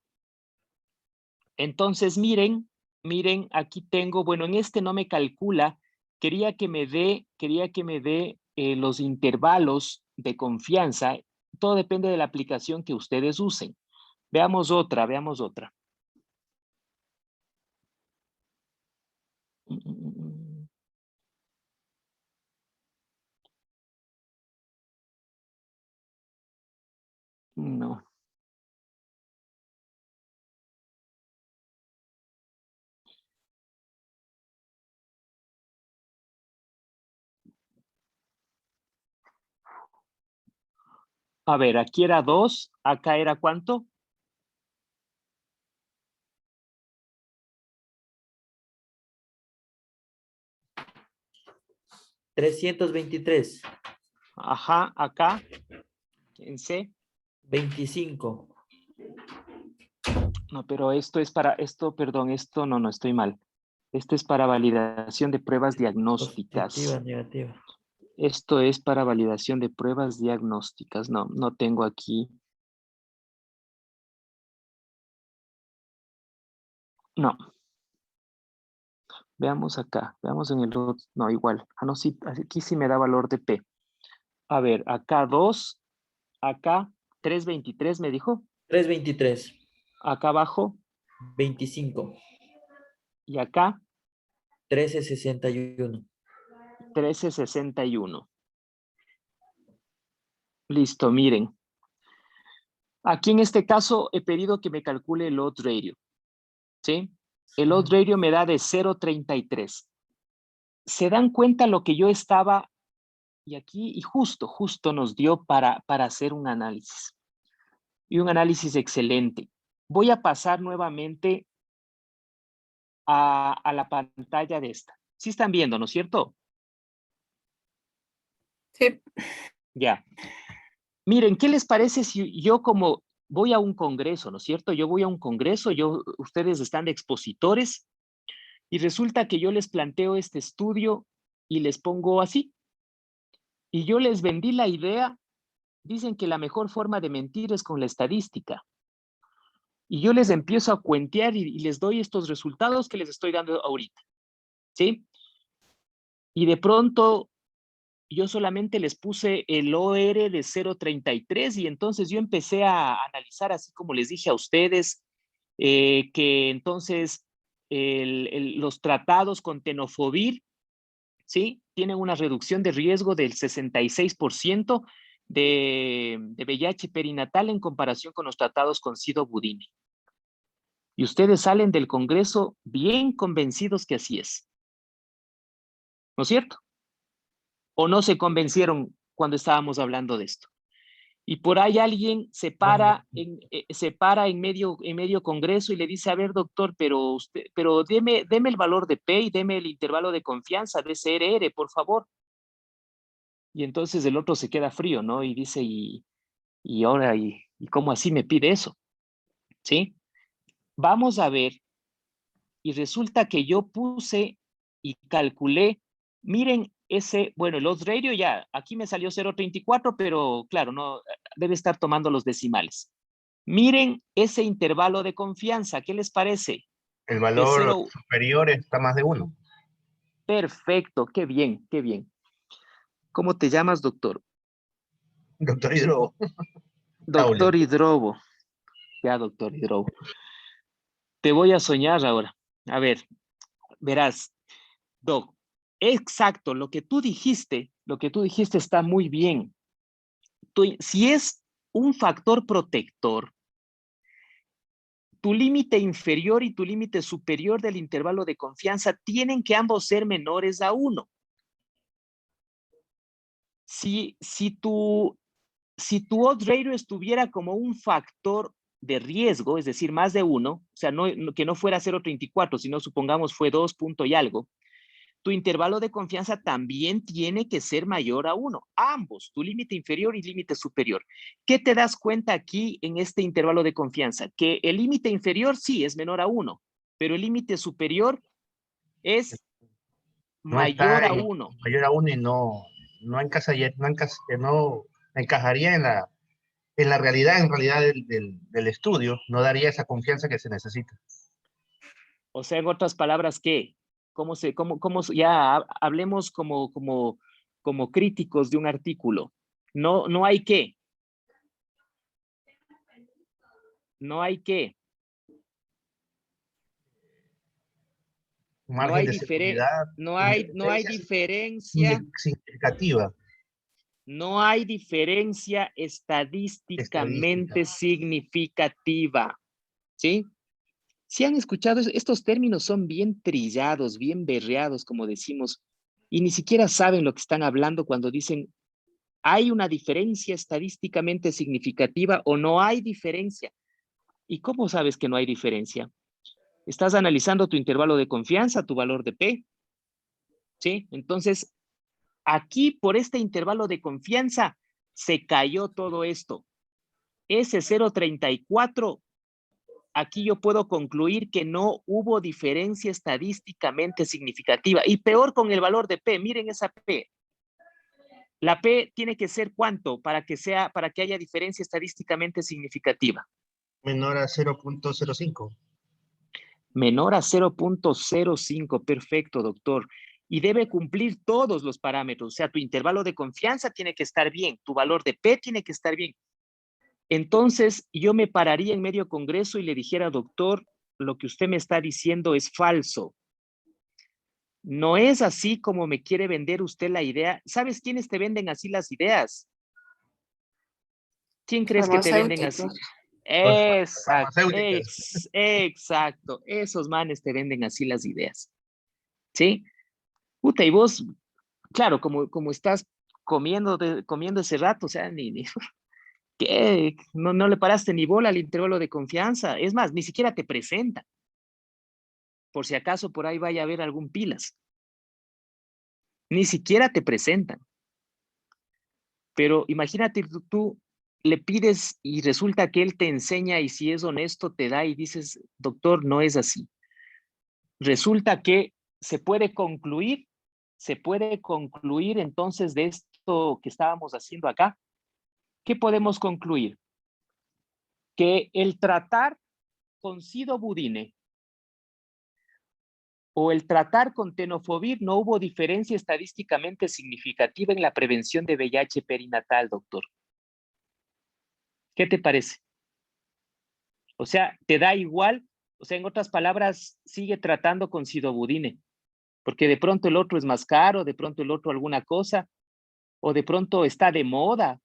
S1: Entonces, miren, aquí tengo, bueno, en este no me calcula, quería que me dé los intervalos de confianza. Todo depende de la aplicación que ustedes usen. Veamos otra, veamos otra. No. A ver, aquí era 2, acá era ¿cuánto?
S2: $323.
S1: Ajá, acá, en C.
S2: 25.
S1: No, pero perdón, esto no estoy mal. Esto es para validación de pruebas diagnósticas.
S2: Positiva, negativa.
S1: Esto es para validación de pruebas diagnósticas. No tengo aquí. No. Veamos acá. Veamos en el otro. No, igual. Ah, no, sí. Aquí sí me da valor de P. A ver, acá 2. Acá 323 me dijo.
S2: 323.
S1: Acá abajo.
S2: 25.
S1: Y acá
S2: 1361.
S1: 1361. Listo, miren. Aquí en este caso he pedido que me calcule el load radio. ¿Sí? El load radio me da de 0.33. ¿Se dan cuenta lo que yo estaba? Y aquí, y justo nos dio para hacer un análisis. Y un análisis excelente. Voy a pasar nuevamente a la pantalla de esta. Sí están viendo, ¿no es cierto?
S6: Sí.
S1: Ya. Miren, ¿qué les parece si yo como voy a un congreso, ¿no es cierto? Yo voy a un congreso, ustedes están de expositores y resulta que yo les planteo este estudio y les pongo así. Y yo les vendí la idea, dicen que la mejor forma de mentir es con la estadística. Y yo les empiezo a cuentear y les doy estos resultados que les estoy dando ahorita. ¿Sí? Y de pronto yo solamente les puse el OR de 0.33 y entonces yo empecé a analizar, así como les dije a ustedes, que entonces los tratados con tenofovir, ¿sí? Tienen una reducción de riesgo del 66% de VIH perinatal en comparación con los tratados con sidobudine. Y ustedes salen del Congreso bien convencidos que así es. ¿No es cierto? ¿O no se convencieron cuando estábamos hablando de esto? Y por ahí alguien se para en medio congreso y le dice, a ver, doctor, pero deme el valor de P y deme el intervalo de confianza de CRR, por favor. Y entonces el otro se queda frío, ¿no? Y dice, ¿y ahora, y cómo así me pide eso? ¿Sí? Vamos a ver, y resulta que yo puse y calculé, miren bueno, el odds ratio ya, aquí me salió 0.34, pero claro, no, debe estar tomando los decimales. Miren ese intervalo de confianza, ¿qué les parece?
S5: El valor superior está más de 1.
S1: Perfecto, qué bien, qué bien. ¿Cómo te llamas, doctor?
S5: Doctor Hidrobo.
S1: Doctor Hidrobo. Ya, doctor Hidrobo. Te voy a soñar ahora. A ver, verás, Doc, exacto, lo que tú dijiste está muy bien. Si es un factor protector, tu límite inferior y tu límite superior del intervalo de confianza tienen que ambos ser menores a 1. Si tu odds ratio estuviera como un factor de riesgo, es decir, más de 1, o sea, que no fuera 0.34, sino supongamos fue 2 punto y algo, tu intervalo de confianza también tiene que ser mayor a 1. Ambos, tu límite inferior y límite superior. ¿Qué te das cuenta aquí en este intervalo de confianza? Que el límite inferior sí es menor a 1, pero el límite superior es mayor a 1.
S5: Mayor a 1 y no encajaría en la realidad, del estudio, no daría esa confianza que se necesita.
S1: O sea, en otras palabras, ¿qué? Ya hablemos como críticos de un artículo. No hay qué. No hay qué.
S5: No hay
S1: diferencia. No hay diferencia estadísticamente significativa. ¿Sí? Si han escuchado, estos términos son bien trillados, bien berreados, como decimos, y ni siquiera saben lo que están hablando cuando dicen hay una diferencia estadísticamente significativa o no hay diferencia. ¿Y cómo sabes que no hay diferencia? Estás analizando tu intervalo de confianza, tu valor de P. ¿Sí? Entonces, aquí por este intervalo de confianza se cayó todo esto. Ese 0.34, aquí yo puedo concluir que no hubo diferencia estadísticamente significativa. Y peor con el valor de P. Miren esa P. La P tiene que ser ¿cuánto para que haya diferencia estadísticamente significativa?
S5: Menor a 0.05.
S1: Menor a 0.05, perfecto, doctor. Y debe cumplir todos los parámetros, o sea, tu intervalo de confianza tiene que estar bien, tu valor de P tiene que estar bien. Entonces, yo me pararía en medio congreso y le dijera, doctor, lo que usted me está diciendo es falso. No es así como me quiere vender usted la idea. ¿Sabes quiénes te venden así las ideas? ¿Quién crees que te venden así? Exacto. Esos manes te venden así las ideas. ¿Sí? Puta, y vos, claro, como estás comiendo ese rato, o sea, ¿qué? No le paraste ni bola al intervalo de confianza. Es más, ni siquiera te presentan. Por si acaso por ahí vaya a haber algún pilas. Ni siquiera te presentan. Pero imagínate, tú le pides y resulta que él te enseña y si es honesto te da y dices, doctor, no es así. Resulta que se puede concluir entonces de esto que estábamos haciendo acá. ¿Qué podemos concluir? Que el tratar con sidobudine o el tratar con tenofovir no hubo diferencia estadísticamente significativa en la prevención de VIH perinatal, doctor. ¿Qué te parece? O sea, te da igual, o sea, en otras palabras, sigue tratando con sidobudine, porque de pronto el otro es más caro, de pronto el otro alguna cosa, o de pronto está de moda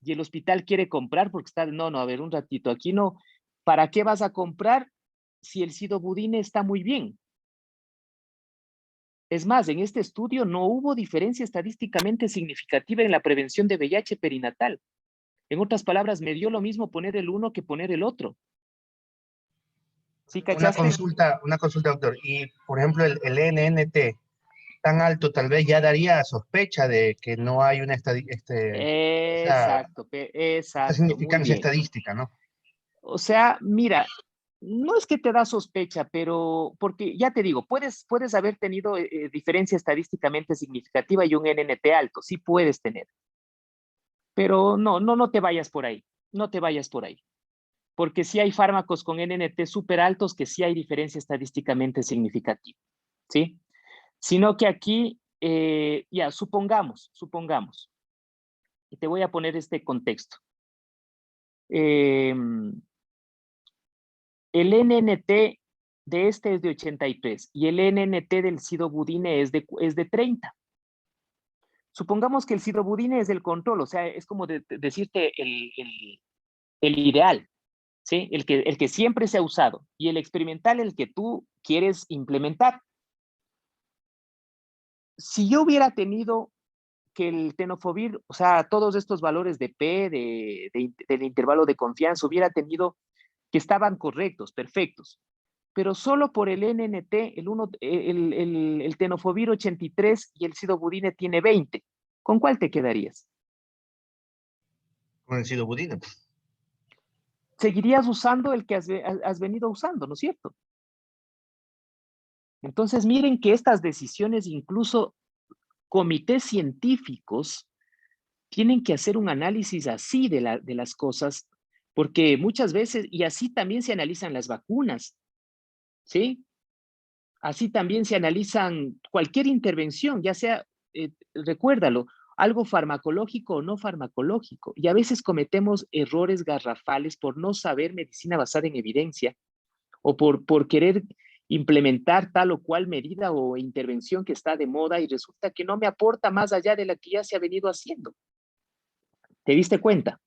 S1: y el hospital quiere comprar porque está, no, a ver, un ratito, aquí no, ¿para qué vas a comprar si el sidobudine está muy bien? Es más, en este estudio no hubo diferencia estadísticamente significativa en la prevención de VIH perinatal. En otras palabras, me dio lo mismo poner el uno que poner el otro. ¿Sí cachaste?
S5: Una consulta, doctor. Y, por ejemplo, el NNT tan alto tal vez ya daría sospecha de que no hay una esa
S1: Exacto, muy
S5: significancia
S1: bien.
S5: estadística, ¿no?
S1: O sea, mira, no es que te da sospecha, pero porque ya te digo, puedes haber tenido diferencia estadísticamente significativa y un NNT alto, sí puedes tener. Pero no te vayas por ahí, no te vayas por ahí. Porque sí hay fármacos con NNT súper altos que sí hay diferencia estadísticamente significativa, ¿sí? Sino que aquí, ya, supongamos, y te voy a poner este contexto. El NNT de este es de 83 y el NNT del sidobudine es de 30. Supongamos que el sidobudine es el control, o sea, es como decirte el ideal, ¿sí? El que siempre se ha usado y el experimental el que tú quieres implementar. Si yo hubiera tenido que el tenofovir, o sea, todos estos valores de P, del intervalo de confianza, hubiera tenido que estaban correctos, perfectos, pero solo por el NNT, el tenofovir 83 y el sidobudine tiene 20. ¿Con cuál te quedarías?
S5: Con el sidobudina.
S1: Seguirías usando el que has venido usando, ¿no es cierto? Entonces, miren que estas decisiones, incluso comités científicos, tienen que hacer un análisis así de las cosas, porque muchas veces, y así también se analizan las vacunas, ¿sí? Así también se analizan cualquier intervención, ya sea, recuérdalo, algo farmacológico o no farmacológico. Y a veces cometemos errores garrafales por no saber medicina basada en evidencia o por querer implementar tal o cual medida o intervención que está de moda y resulta que no me aporta más allá de la que ya se ha venido haciendo. ¿Te diste cuenta?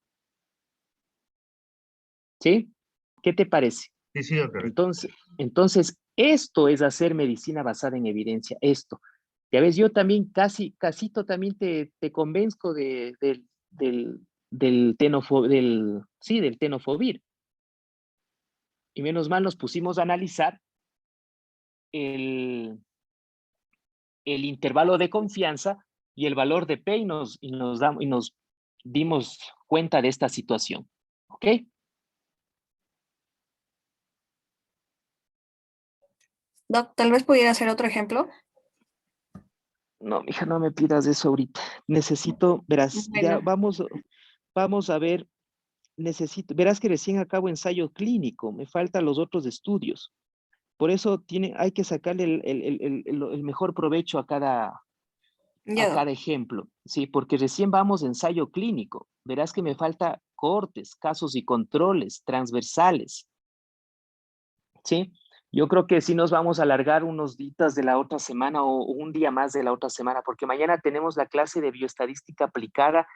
S1: ¿Sí? ¿Qué te parece?
S5: Sí, doctor.
S1: Entonces, esto es hacer medicina basada en evidencia, esto. Ya ves, yo también casito también te convenzco del tenofovir. Y menos mal nos pusimos a analizar el intervalo de confianza y el valor de P y nos dimos cuenta de esta situación. ¿Ok?
S6: Doc, tal vez pudiera hacer otro ejemplo.
S1: No, mija, no me pidas eso ahorita. Necesito, verás, ya
S6: Bueno.
S1: vamos a ver, verás que recién acabo ensayo clínico, me faltan los otros estudios. Por eso hay que sacarle el mejor provecho a cada ejemplo, ¿sí? Porque recién vamos a ensayo clínico. Verás que me falta cortes, casos y controles transversales, ¿sí? Yo creo que sí nos vamos a alargar unos días de la otra semana o un día más de la otra semana, porque mañana tenemos la clase de bioestadística aplicada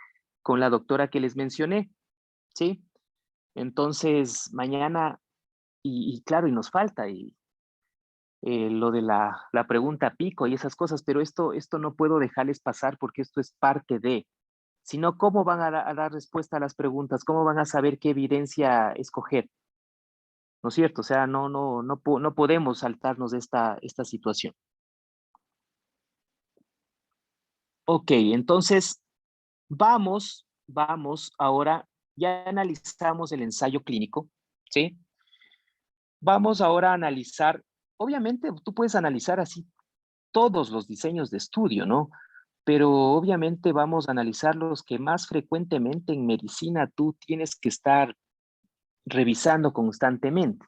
S1: con la doctora que les mencioné, ¿sí? Entonces, mañana, y claro, y nos falta lo de la pregunta pico y esas cosas, pero esto no puedo dejarles pasar porque esto es parte de, sino cómo van a dar respuesta a las preguntas, cómo van a saber qué evidencia escoger. ¿No es cierto? O sea, no podemos saltarnos de esta situación. Ok, entonces vamos ahora, ya analizamos el ensayo clínico, ¿sí? Vamos ahora a analizar, obviamente tú puedes analizar así todos los diseños de estudio, ¿no? Pero obviamente vamos a analizar los que más frecuentemente en medicina tú tienes que estar revisando constantemente.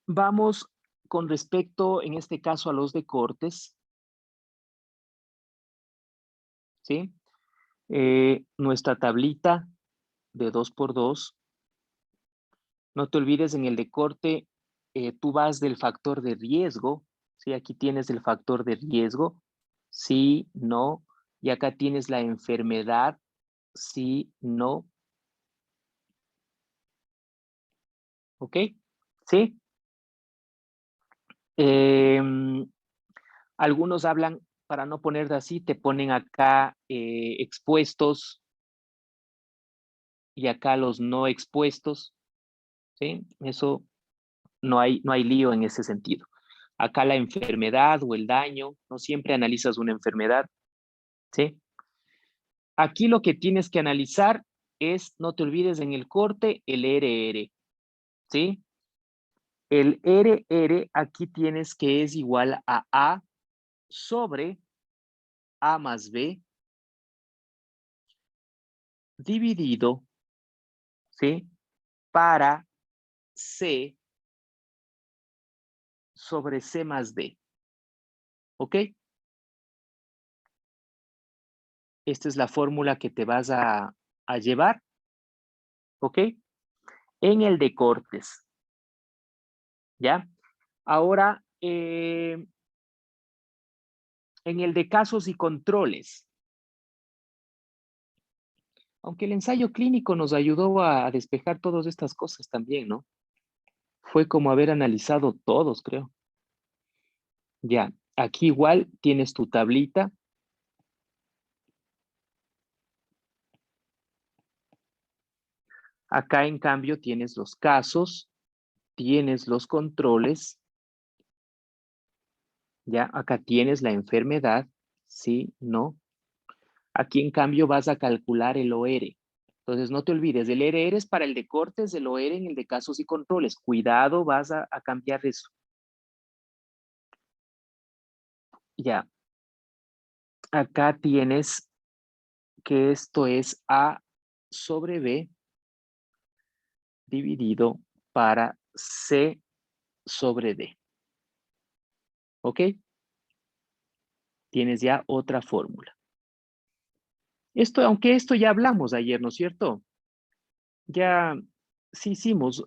S1: Vamos con respecto, en este caso, a los decortes. ¿Sí? Nuestra tablita de 2×2. No te olvides, en el decorte, tú vas del factor de riesgo. ¿Sí? Aquí tienes el factor de riesgo. Sí, no. Y acá tienes la enfermedad. Sí, no. ¿Ok? ¿Sí? Algunos hablan, para no poner de así, te ponen acá expuestos y acá los no expuestos. ¿Sí? Eso no hay lío en ese sentido. Acá la enfermedad o el daño, no siempre analizas una enfermedad. ¿Sí? Aquí lo que tienes que analizar es, no te olvides en el corte, el RR. ¿Sí? El RR aquí tienes que es igual a A sobre A más B dividido, ¿sí? Para C sobre C más D. ¿Ok? Esta es la fórmula que te vas a llevar. ¿Ok? En el de cortes. ¿Ya? Ahora, en el de casos y controles. Aunque el ensayo clínico nos ayudó a despejar todas estas cosas también, ¿no? Fue como haber analizado todos, creo. Ya, aquí igual tienes tu tablita. Acá, en cambio, tienes los casos, tienes los controles. Ya, acá tienes la enfermedad, sí, no. Aquí, en cambio, vas a calcular el OR. Entonces, no te olvides, el RR es para el de cortes, el OR en el de casos y controles. Cuidado, vas a cambiar eso. Ya. Acá tienes que esto es A sobre B dividido para C sobre D. ¿Ok? Tienes ya otra fórmula. Esto, aunque esto ya hablamos ayer, ¿no es cierto? Ya sí hicimos,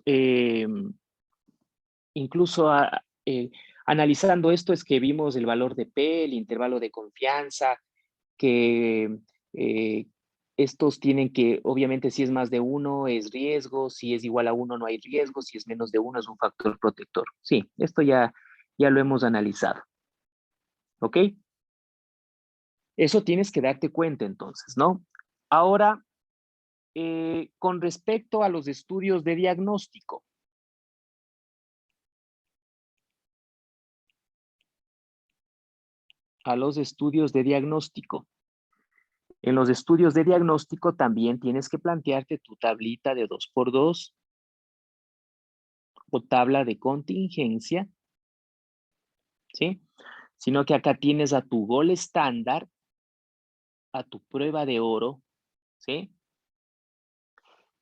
S1: incluso analizando esto es que vimos el valor de P, el intervalo de confianza, que estos tienen que, obviamente si es más de 1 es riesgo, si es igual a 1 no hay riesgo, si es menos de 1 es un factor protector. Sí, esto ya lo hemos analizado. ¿Ok? Eso tienes que darte cuenta entonces, ¿no? Ahora, con respecto a los estudios de diagnóstico. A los estudios de diagnóstico. En los estudios de diagnóstico también tienes que plantearte tu tablita de 2×2 o tabla de contingencia, ¿sí? Sino que acá tienes a tu gol estándar, a tu prueba de oro, ¿sí?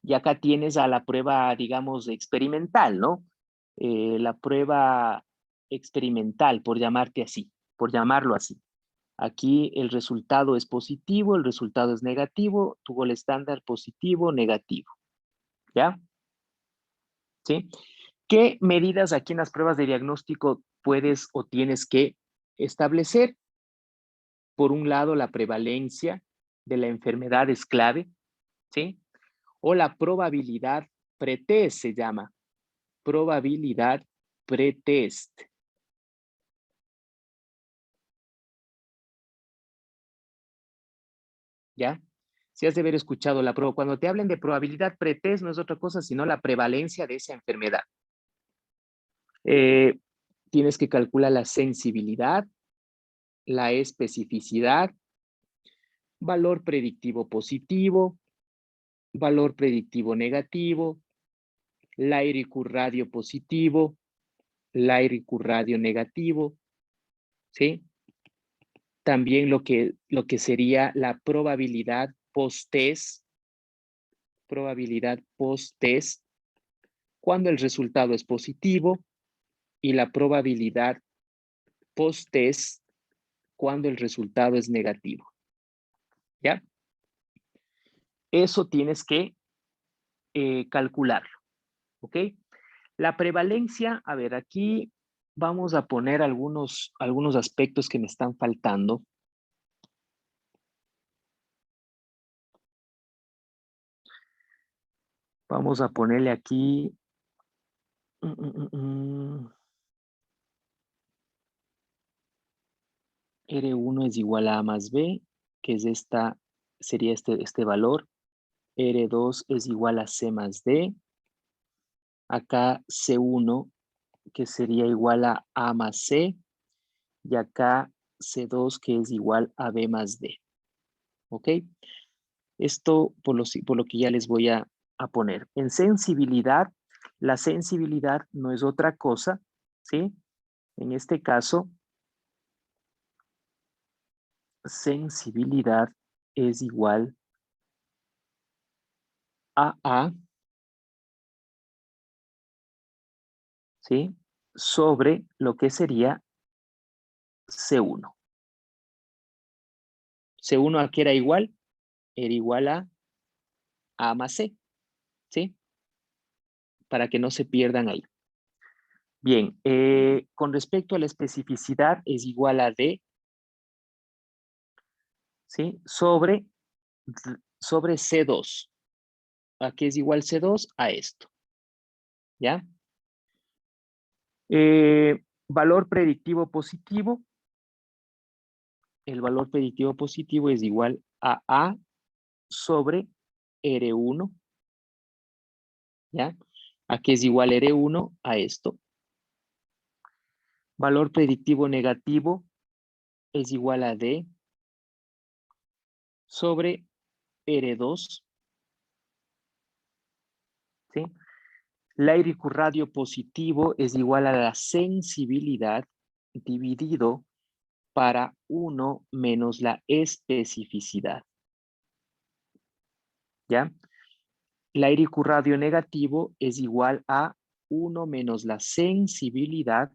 S1: Y acá tienes a la prueba, digamos, experimental, ¿no? La prueba experimental, por llamarte así, por llamarlo así. Aquí el resultado es positivo, el resultado es negativo, tu gol estándar positivo, negativo. ¿Ya? ¿Sí? ¿Qué medidas aquí en las pruebas de diagnóstico puedes o tienes que establecer? Por un lado, la prevalencia de la enfermedad es clave, ¿sí? O la probabilidad pretest se llama. Probabilidad pretest. ¿Ya? Si has de haber escuchado la prueba. Cuando te hablen de probabilidad pretest no es otra cosa sino la prevalencia de esa enfermedad. Tienes que calcular la sensibilidad, la especificidad, valor predictivo positivo, valor predictivo negativo, LAIRIQ radio positivo, LAIRIQ radio negativo, ¿sí? También lo que sería la probabilidad post-test, cuando el resultado es positivo, y la probabilidad post-test cuando el resultado es negativo. ¿Ya? Eso tienes que calcularlo. ¿Ok? La prevalencia, a ver, aquí vamos a poner algunos aspectos que me están faltando. Vamos a ponerle aquí. R1 es igual a A más B, que es sería este valor. R2 es igual a C más D. Acá C1, que sería igual a A más C. Y acá C2, que es igual a B más D. ¿Ok? Esto por lo que ya les voy a poner. En sensibilidad, la sensibilidad no es otra cosa, ¿sí? En este caso, sensibilidad es igual a A, ¿sí? Sobre lo que sería C1. C1 ¿a qué era igual? Era igual a A más C, ¿sí? Para que no se pierdan ahí. Bien, con respecto a la especificidad es igual a D, ¿sí? Sobre C2. ¿A qué es igual C2? A esto. ¿Ya? Valor predictivo positivo. El valor predictivo positivo es igual a A sobre R1. ¿Ya? ¿A qué es igual R1? A esto. Valor predictivo negativo es igual a D sobre R2. ¿Sí? Lairicurradio positivo es igual a la sensibilidad dividido para 1 menos la especificidad. ¿Ya? Lairicurradio negativo es igual a 1 menos la sensibilidad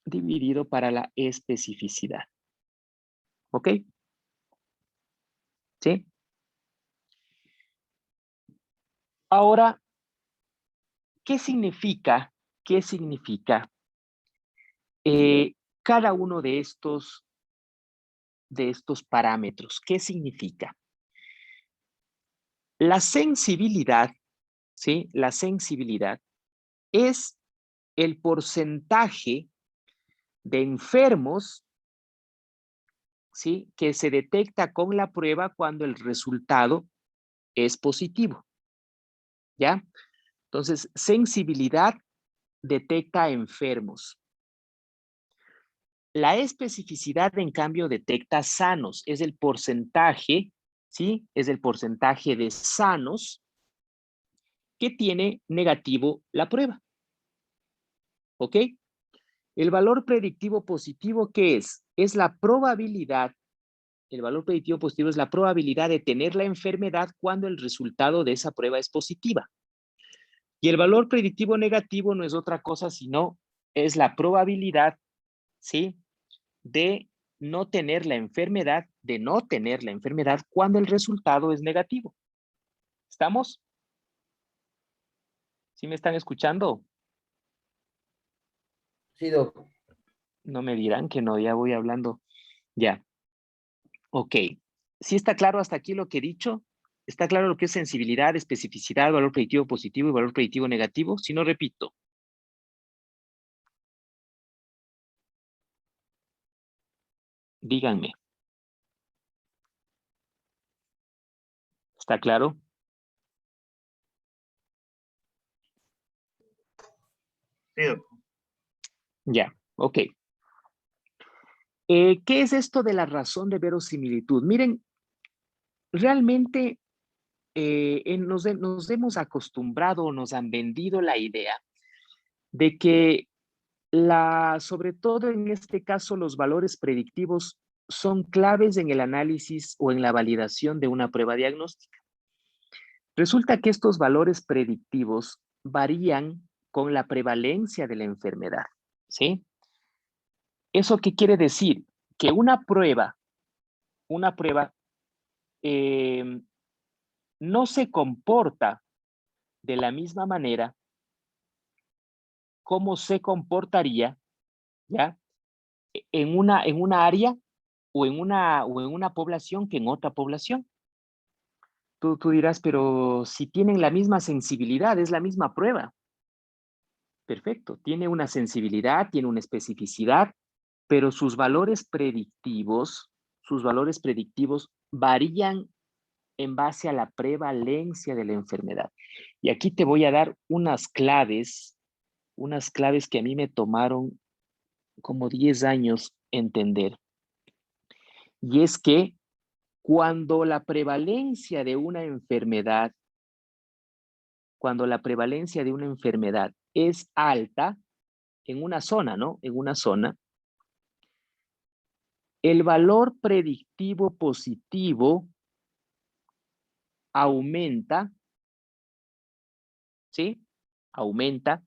S1: dividido para la especificidad. ¿Ok? ¿Sí? Ahora, ¿qué significa cada uno de estos parámetros? ¿Qué significa? La sensibilidad, ¿sí? La sensibilidad es el porcentaje de enfermos, ¿sí? Que se detecta con la prueba cuando el resultado es positivo. ¿Ya? Entonces, sensibilidad detecta enfermos. La especificidad, en cambio, detecta sanos. Es el porcentaje, ¿sí? Es el porcentaje de sanos que tiene negativo la prueba. ¿Ok? El valor predictivo positivo, ¿qué es? Es la probabilidad. El valor predictivo positivo es la probabilidad de tener la enfermedad cuando el resultado de esa prueba es positiva. Y el valor predictivo negativo no es otra cosa, sino es la probabilidad, ¿sí? De no tener la enfermedad, cuando el resultado es negativo. ¿Estamos? ¿Sí me están escuchando?
S2: Sí, Doc.
S1: No me dirán que no, ya voy hablando. Ya. Ok. ¿Sí está claro hasta aquí lo que he dicho? ¿Está claro lo que es sensibilidad, especificidad, valor predictivo positivo y valor predictivo negativo? Si no, repito. Díganme. ¿Está claro?
S5: Sí,
S1: Ya, ok. ¿Qué es esto de la razón de verosimilitud? Miren, realmente nos hemos acostumbrado, nos han vendido la idea de que sobre todo en este caso, los valores predictivos son claves en el análisis o en la validación de una prueba diagnóstica. Resulta que estos valores predictivos varían con la prevalencia de la enfermedad, ¿sí? ¿Eso qué quiere decir? Que una prueba no se comporta de la misma manera como se comportaría, ¿ya? En una área o en una población que en otra población. Tú dirás, pero si tienen la misma sensibilidad, es la misma prueba. Perfecto, tiene una sensibilidad, tiene una especificidad, pero sus valores predictivos varían en base a la prevalencia de la enfermedad. Y aquí te voy a dar unas claves que a mí me tomaron como 10 años entender. Y es que cuando la prevalencia de una enfermedad es alta en una zona, ¿no? En una zona, el valor predictivo positivo aumenta, ¿sí? Aumenta.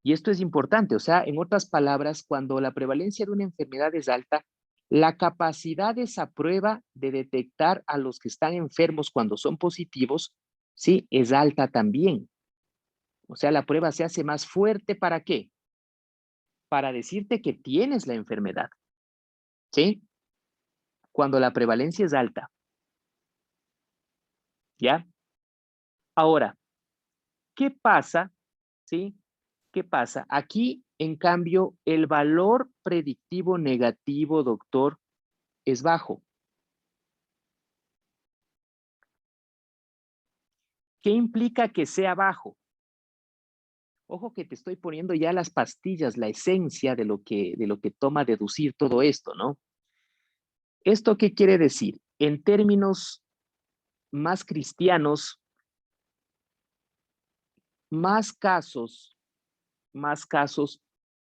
S1: Y esto es importante, o sea, en otras palabras, cuando la prevalencia de una enfermedad es alta, la capacidad de esa prueba de detectar a los que están enfermos cuando son positivos, ¿sí? Es alta también. O sea, la prueba se hace más fuerte, ¿para qué? Para decirte que tienes la enfermedad, ¿sí? Cuando la prevalencia es alta. ¿Ya? Ahora, ¿qué pasa? ¿Sí? ¿Qué pasa? Aquí, en cambio, el valor predictivo negativo, doctor, es bajo. ¿Qué implica que sea bajo? Ojo que te estoy poniendo ya las pastillas, la esencia de lo que toma deducir todo esto, ¿no? ¿Esto qué quiere decir? En términos más cristianos, más casos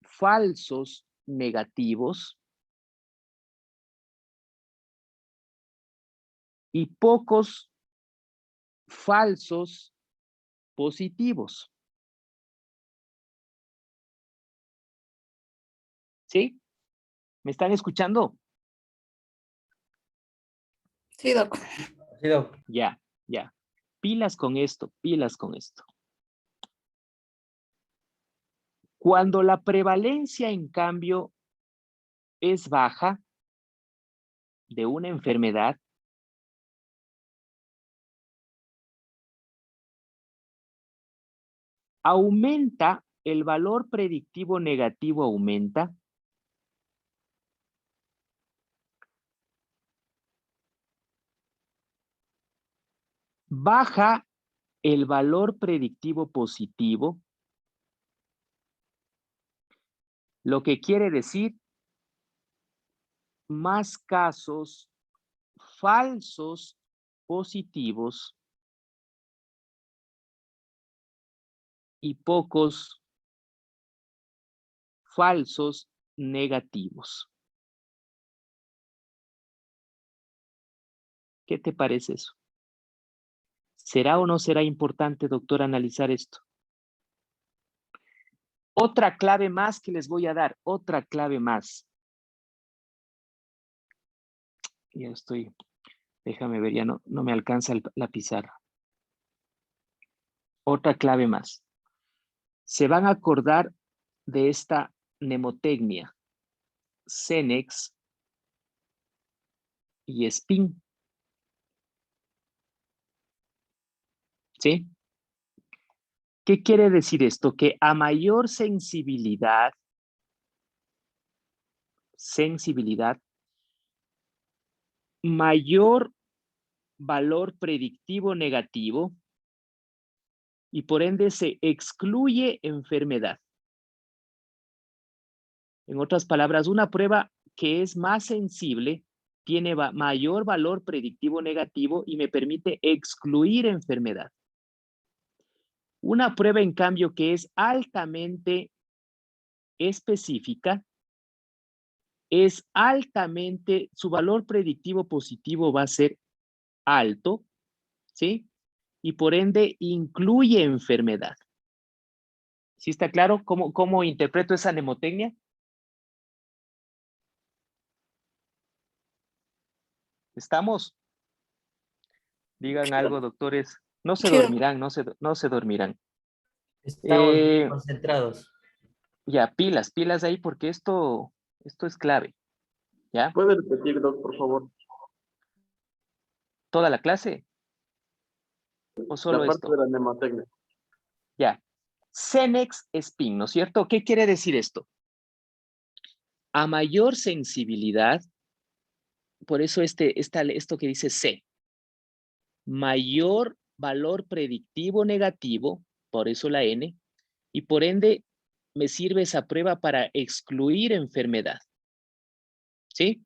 S1: falsos negativos y pocos falsos positivos. ¿Sí? ¿Me están escuchando?
S6: Sí, doc.
S2: Sí, doc.
S1: Ya. Pilas con esto, pilas con esto. Cuando la prevalencia, en cambio, es baja de una enfermedad, aumenta el valor predictivo negativo, aumenta. Baja el valor predictivo positivo, lo que quiere decir más casos falsos positivos y pocos falsos negativos. ¿Qué te parece eso? ¿Será o no será importante, doctor, analizar esto? Otra clave más que les voy a dar, otra clave más. Ya estoy, déjame ver, ya no me alcanza la pizarra. Otra clave más. Se van a acordar de esta mnemotecnia, Xenex y Spin. ¿Sí? ¿Qué quiere decir esto? Que a mayor sensibilidad, mayor valor predictivo negativo y por ende se excluye enfermedad. En otras palabras, una prueba que es más sensible tiene mayor valor predictivo negativo y me permite excluir enfermedad. Una prueba, en cambio, que es altamente específica, su valor predictivo positivo va a ser alto, ¿sí? Y por ende incluye enfermedad. ¿Sí está claro cómo interpreto esa mnemotecnia? ¿Estamos? Digan algo, doctores. No se
S6: Sí, doc.
S1: dormirán, no se dormirán.
S4: Estamos bien
S1: Eh,
S4: concentrados.
S1: ya, pilas ahí porque esto es clave. ¿Ya?
S3: ¿Puede repetir, Doc, por favor?
S1: ¿Toda la clase? ¿O
S3: La
S1: solo
S3: parte de
S1: esto?
S3: la mnemotecnia.
S1: Ya. Cenex spin, ¿no es cierto? ¿Qué quiere decir esto? A mayor sensibilidad, por eso esto que dice C, mayor valor predictivo negativo, por eso la N, y por ende me sirve esa prueba para excluir enfermedad. ¿Sí?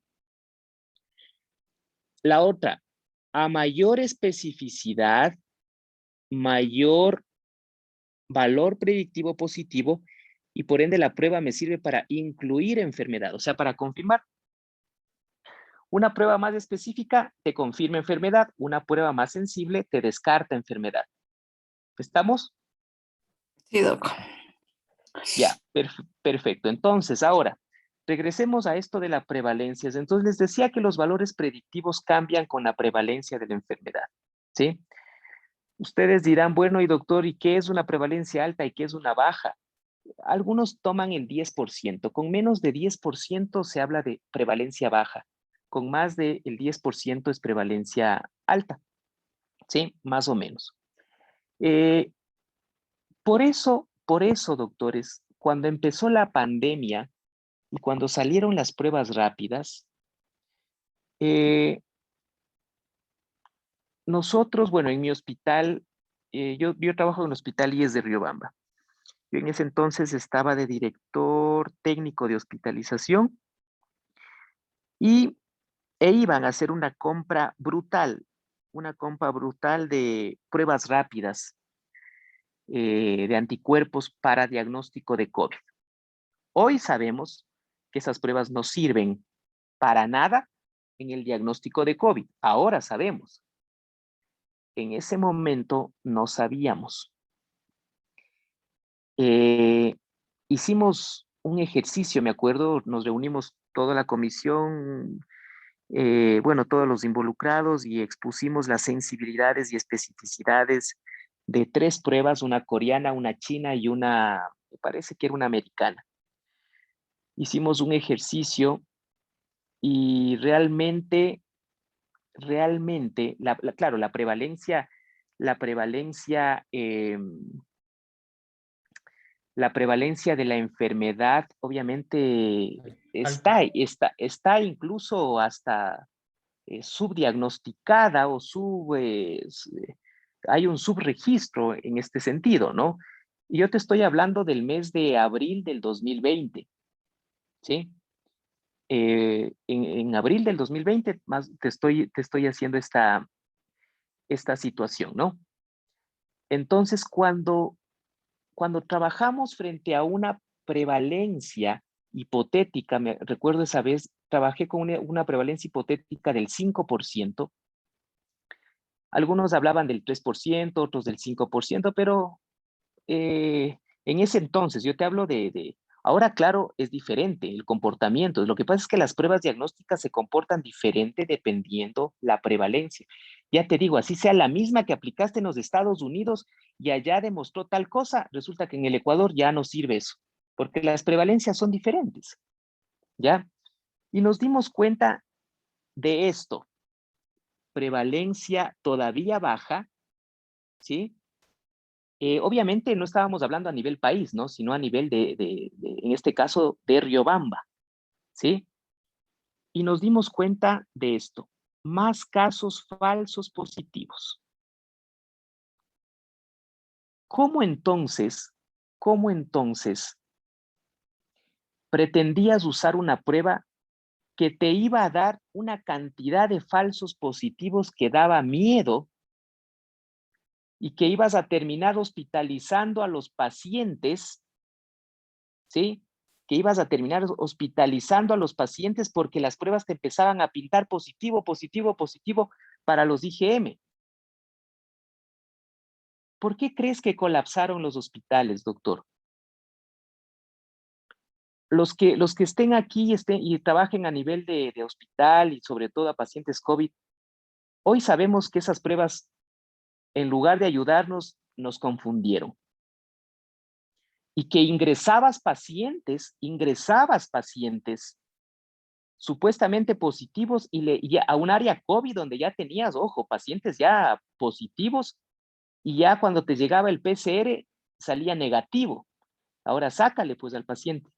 S1: La otra, a mayor especificidad, mayor valor predictivo positivo, y por ende la prueba me sirve para incluir enfermedad, o sea, para confirmar. Una prueba más específica te confirma enfermedad, una prueba más sensible te descarta enfermedad. ¿Estamos?
S6: Sí, doc.
S1: Ya, perfecto. Entonces, ahora, regresemos a esto de la prevalencia. Entonces, les decía que los valores predictivos cambian con la prevalencia de la enfermedad, ¿sí? Ustedes dirán, bueno, y doctor, ¿y qué es una prevalencia alta y qué es una baja? Algunos toman el 10%. Con menos de 10% se habla de prevalencia baja. Con más del 10% es prevalencia alta, ¿sí? Más o menos. Por eso, doctores, cuando empezó la pandemia y cuando salieron las pruebas rápidas, nosotros, bueno, en mi hospital, yo trabajo en el hospital IES de Riobamba. Yo en ese entonces estaba de director técnico de hospitalización y iban a hacer una compra brutal de pruebas rápidas de anticuerpos para diagnóstico de COVID. Hoy sabemos que esas pruebas no sirven para nada en el diagnóstico de COVID. Ahora sabemos. En ese momento no sabíamos. Hicimos un ejercicio, me acuerdo, nos reunimos toda la comisión, bueno, todos los involucrados y expusimos las sensibilidades y especificidades de 3 pruebas, una coreana, una china y una, me parece que era una americana. Hicimos un ejercicio y realmente, claro, la prevalencia de la enfermedad obviamente
S4: Alto.
S1: está incluso hasta subdiagnosticada o hay un subregistro en este sentido, ¿no? Y yo te estoy hablando del mes de abril del 2020, ¿sí? En abril del 2020 más te estoy haciendo esta situación, ¿no? Entonces, cuando trabajamos frente a una prevalencia hipotética, me recuerdo esa vez, trabajé con una prevalencia hipotética del 5%. Algunos hablaban del 3%, otros del 5%, pero en ese entonces, yo te hablo ahora claro, es diferente el comportamiento. Lo que pasa es que las pruebas diagnósticas se comportan diferente dependiendo la prevalencia. Ya te digo, así sea la misma que aplicaste en los Estados Unidos y allá demostró tal cosa, resulta que en el Ecuador ya no sirve eso, porque las prevalencias son diferentes, ¿ya? Y nos dimos cuenta de esto, prevalencia todavía baja, ¿sí? Obviamente no estábamos hablando a nivel país, ¿no? Sino a nivel en este caso, de Riobamba, ¿sí? Y nos dimos cuenta de esto. Más casos falsos positivos. ¿Cómo entonces pretendías usar una prueba que te iba a dar una cantidad de falsos positivos que daba miedo y que ibas a terminar hospitalizando a los pacientes, ¿sí? Que ibas a terminar hospitalizando a los pacientes porque las pruebas te empezaban a pintar positivo, positivo, positivo para los IgM. ¿Por qué crees que colapsaron los hospitales, doctor? los que estén aquí y trabajen a nivel de hospital y sobre todo a pacientes COVID, hoy sabemos que esas pruebas, en lugar de ayudarnos, nos confundieron. Y que ingresabas pacientes supuestamente positivos y a un área COVID donde ya tenías, ojo, pacientes ya positivos y ya cuando te llegaba el PCR salía negativo. Ahora sácale pues al paciente.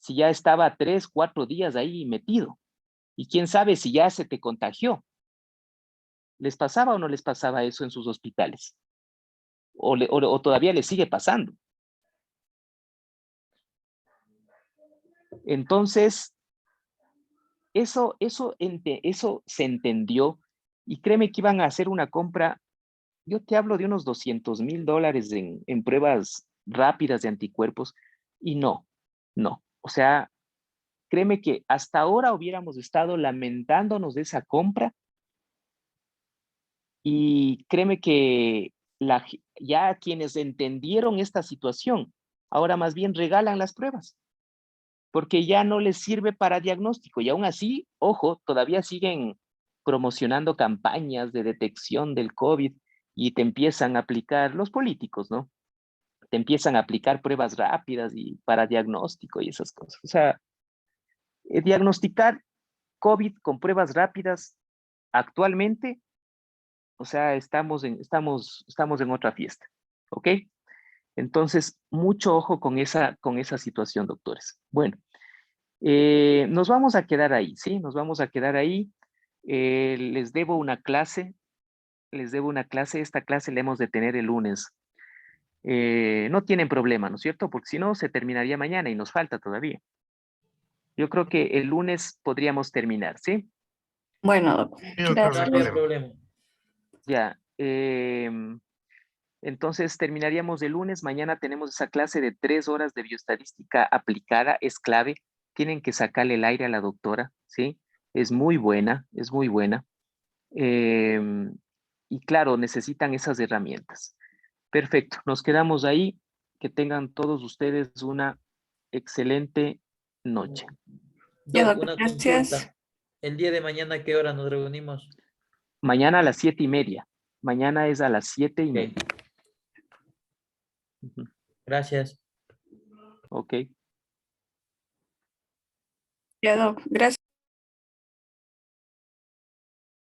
S1: Si ya estaba 3, 4 días ahí metido. Y quién sabe si ya se te contagió. ¿Les pasaba o no les pasaba eso en sus hospitales? ¿O todavía les sigue pasando? Entonces, eso se entendió y créeme que iban a hacer una compra. Yo te hablo de unos $200,000 en pruebas rápidas de anticuerpos y no. O sea, créeme que hasta ahora hubiéramos estado lamentándonos de esa compra y créeme que ya quienes entendieron esta situación, ahora más bien regalan las pruebas, porque ya no les sirve para diagnóstico y aún así, ojo, todavía siguen promocionando campañas de detección del COVID y te empiezan a aplicar, los políticos, ¿no? Te empiezan a aplicar pruebas rápidas y para diagnóstico y esas cosas. O sea, diagnosticar COVID con pruebas rápidas actualmente, o sea, estamos en otra fiesta, ¿ok? Entonces, mucho ojo con esa situación, doctores. Bueno, nos vamos a quedar ahí, ¿sí? Nos vamos a quedar ahí. Les debo una clase, esta clase la hemos de tener el lunes. No tienen problema, ¿no es cierto? Porque si no, se terminaría mañana y nos falta todavía. Yo creo que el lunes podríamos terminar, ¿sí?
S6: Bueno, Doc.
S5: Sí, doctor, no hay
S6: Gracias.
S2: No hay
S5: problema.
S2: problema.
S1: Ya. Entonces terminaríamos el lunes. Mañana tenemos esa clase de 3 horas de bioestadística aplicada. Es clave. Tienen que sacarle el aire a la doctora, ¿sí? Es muy buena, es muy buena. Y claro, necesitan esas herramientas. Perfecto, nos quedamos ahí. Que tengan todos ustedes una excelente noche.
S6: Ya,
S2: Doc,
S6: Doc,
S2: una
S6: gracias.
S2: consulta. El día de mañana, ¿a qué hora nos reunimos?
S1: Mañana a las 7:30. Mañana es a las 7:30.
S2: Ok, gracias.
S1: Ok.
S6: Ya, Doc, gracias.